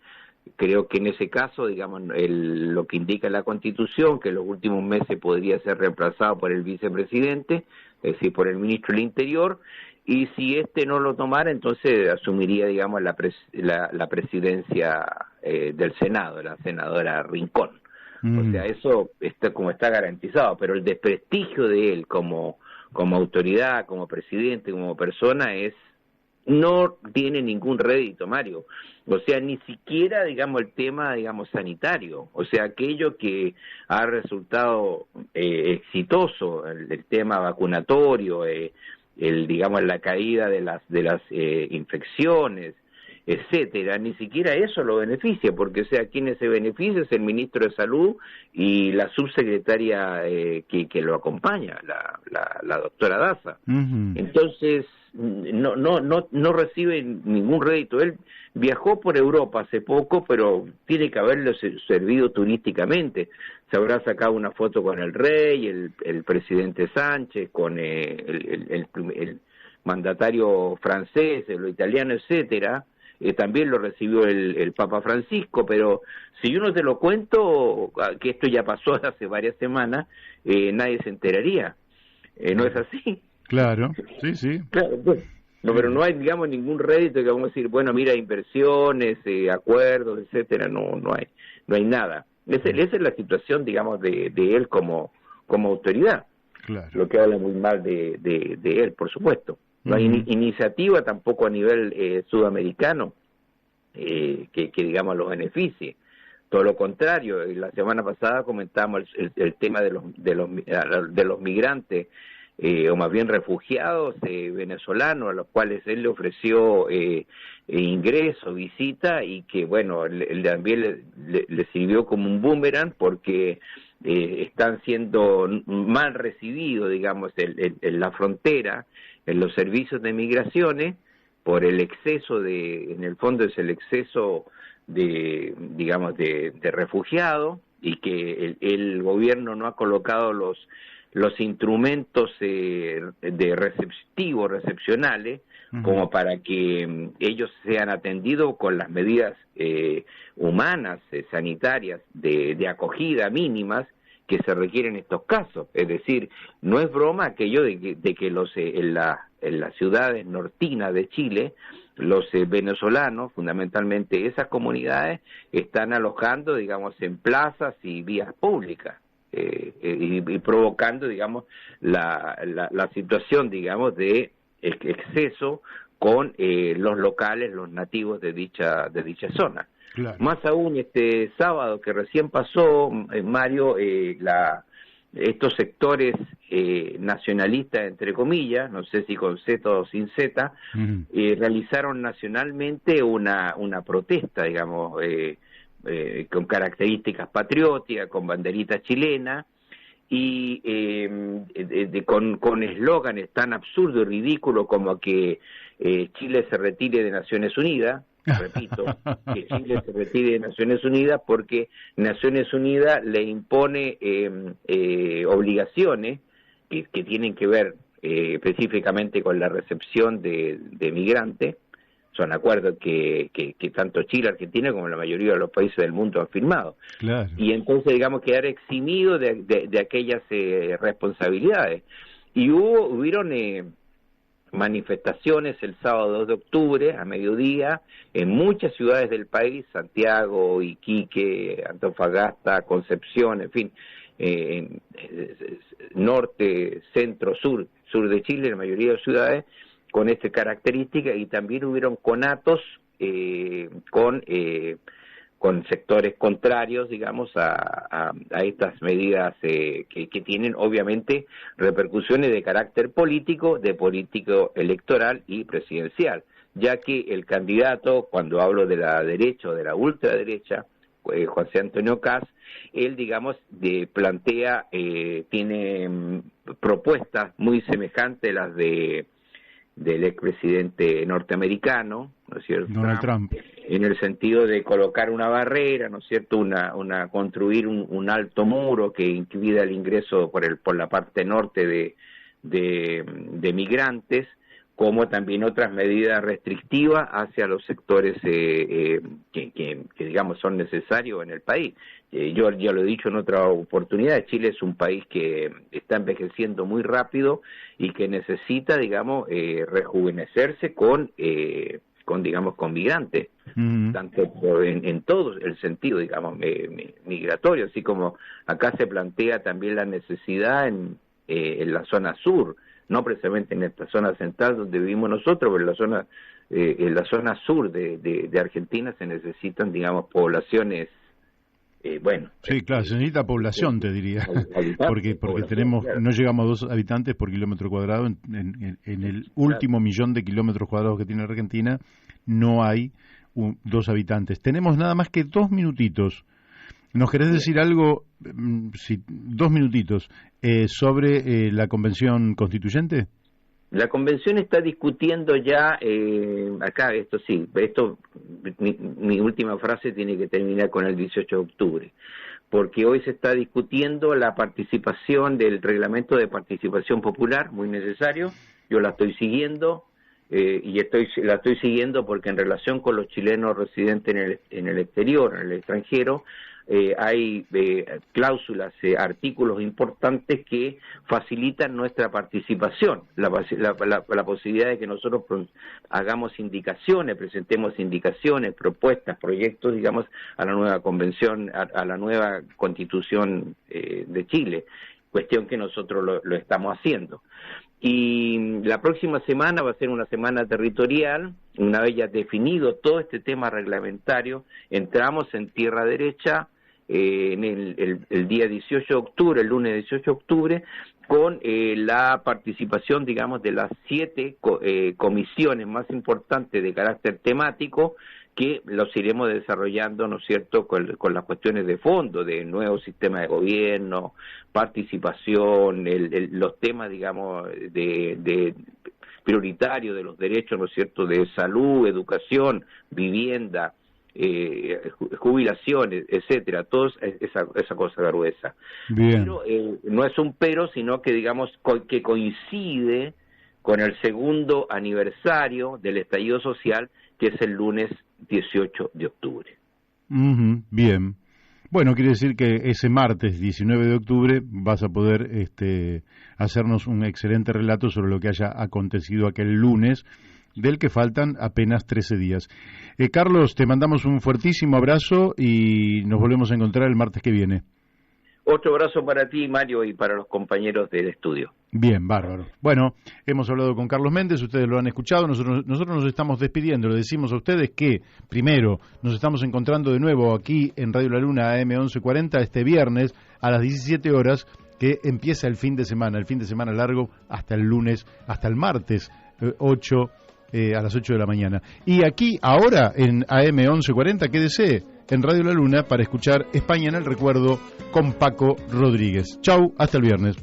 creo que en ese caso, digamos, lo que indica la Constitución, que en los últimos meses podría ser reemplazado por el vicepresidente, es decir, por el ministro del Interior, y si no lo tomara, entonces asumiría, digamos, la presidencia del Senado, la senadora Rincón. O sea, eso está garantizado, pero el desprestigio de él como autoridad, como presidente, como persona, no tiene ningún rédito, Mario. O sea, ni siquiera, digamos, el tema, digamos, sanitario. O sea, aquello que ha resultado exitoso, el tema vacunatorio, digamos, la caída de las infecciones, etcétera, ni siquiera eso lo beneficia, porque, o sea, quienes se beneficia es el ministro de Salud y la subsecretaria que lo acompaña, la doctora Daza. Entonces, no recibe ningún rédito. Él viajó por Europa hace poco, pero tiene que haberlo servido turísticamente. Se habrá sacado una foto con el rey, el presidente Sánchez, con el mandatario francés, lo italiano, etcétera. También lo recibió el Papa Francisco, pero si yo no te lo cuento, que esto ya pasó hace varias semanas, nadie se enteraría. ¿No es así? Claro, sí. Claro, pues, pero no hay, digamos, ningún rédito que vamos a decir, bueno, mira, inversiones, acuerdos, etcétera, no hay nada. Esa es la situación, digamos, de él como autoridad. Claro. Lo que habla muy mal de él, por supuesto. No hay iniciativa tampoco a nivel sudamericano que digamos lo beneficie. Todo lo contrario, la semana pasada comentábamos el tema de los migrantes, o más bien refugiados venezolanos, a los cuales él le ofreció ingreso, visita, y que, bueno, también le sirvió como un boomerang porque están siendo mal recibidos, digamos, en la frontera, en los servicios de migraciones, por el exceso en el fondo es el exceso de, digamos, de refugiados, y que el gobierno no ha colocado los instrumentos recepcionales como para que ellos sean atendidos con las medidas humanas, sanitarias, de acogida mínimas que se requieren en estos casos. Es decir, no es broma aquello de que en las ciudades nortinas de Chile, los venezolanos, fundamentalmente esas comunidades, están alojando, digamos, en plazas y vías públicas. Y provocando, digamos, la situación, digamos, de exceso con los locales, los nativos de dicha zona. Claro. Más aún este sábado que recién pasó, Mario, estos sectores nacionalistas, entre comillas, no sé si con Z o sin Z, realizaron nacionalmente una protesta, digamos, con características patrióticas, con banderita chilena, y con eslóganes tan absurdos y ridículos como que Chile se retire de Naciones Unidas. Repito, que Chile se retire de Naciones Unidas porque Naciones Unidas le impone obligaciones que tienen que ver específicamente con la recepción de migrantes. Son acuerdos que tanto Chile, Argentina como la mayoría de los países del mundo han firmado. Claro. Y entonces, digamos, quedar eximido de aquellas responsabilidades. Y hubieron manifestaciones el sábado 2 de octubre a mediodía en muchas ciudades del país, Santiago, Iquique, Antofagasta, Concepción, en fin, norte, centro, sur de Chile, la mayoría de ciudades con esta característica, y también hubieron conatos con sectores contrarios, digamos, a estas medidas que tienen obviamente repercusiones de carácter político electoral y presidencial, ya que el candidato, cuando hablo de la derecha o de la ultraderecha, José Antonio Kast, él, digamos, plantea, tiene propuestas muy semejantes a las del expresidente norteamericano, ¿no es cierto? Donald Trump. En el sentido de colocar una barrera, ¿no es cierto? Construir un alto muro que impida el ingreso por la parte norte de migrantes, como también otras medidas restrictivas hacia los sectores que digamos son necesarios en el país. Yo ya lo he dicho en otra oportunidad, Chile es un país que está envejeciendo muy rápido y que necesita, digamos, rejuvenecerse con migrantes, tanto en todo el sentido, digamos, migratorio, así como acá se plantea también la necesidad en la zona sur, no precisamente en esta zona central donde vivimos nosotros, pero en la zona sur de Argentina se necesitan, digamos, poblaciones, Sí, claro, se necesita población, te diría, porque tenemos, no llegamos a 2 habitantes por kilómetro cuadrado, en el último millón de kilómetros cuadrados que tiene Argentina, no hay 2 habitantes. Tenemos nada más que 2 minutitos. ¿Nos querés decir algo, 2 minutitos, sobre la Convención Constituyente? La Convención está discutiendo ya, acá, mi última frase tiene que terminar con el 18 de octubre, porque hoy se está discutiendo la participación del reglamento de participación popular, muy necesario, yo la estoy siguiendo, la estoy siguiendo porque en relación con los chilenos residentes en el exterior, en el extranjero, hay cláusulas, artículos importantes que facilitan nuestra participación, la posibilidad de que nosotros hagamos indicaciones, presentemos indicaciones, propuestas, proyectos, digamos, a la nueva convención, a la nueva constitución de Chile, cuestión que nosotros lo estamos haciendo. Y la próxima semana va a ser una semana territorial, una vez ya definido todo este tema reglamentario, entramos en tierra derecha en el día 18 de octubre, el lunes 18 de octubre, con la participación, digamos, de las 7 comisiones más importantes de carácter temático, que los iremos desarrollando, ¿no es cierto?, con las cuestiones de fondo, de nuevo sistema de gobierno, participación, los temas, digamos, de prioritarios de los derechos, ¿no es cierto?, de salud, educación, vivienda, jubilaciones, etcétera, toda esa cosa gruesa. Bien. Pero no es un pero, sino que digamos que coincide con el segundo aniversario del estallido social, que es el lunes 18 de octubre. Bien. Bueno, quiere decir que ese martes 19 de octubre vas a poder hacernos un excelente relato sobre lo que haya acontecido aquel lunes, del que faltan apenas 13 días. Carlos, te mandamos un fuertísimo abrazo y nos volvemos a encontrar el martes que viene. Otro abrazo para ti, Mario, y para los compañeros del estudio. Bien, bárbaro. Bueno, hemos hablado con Carlos Méndez, ustedes lo han escuchado, nosotros nos estamos despidiendo, le decimos a ustedes que, primero, nos estamos encontrando de nuevo aquí en Radio La Luna AM 1140 este viernes a las 17 horas, que empieza el fin de semana largo hasta el lunes, hasta el martes 8 a las 8 de la mañana. Y aquí, ahora, en AM 1140, quédese en Radio La Luna para escuchar España en el Recuerdo con Paco Rodríguez. Chau, hasta el viernes.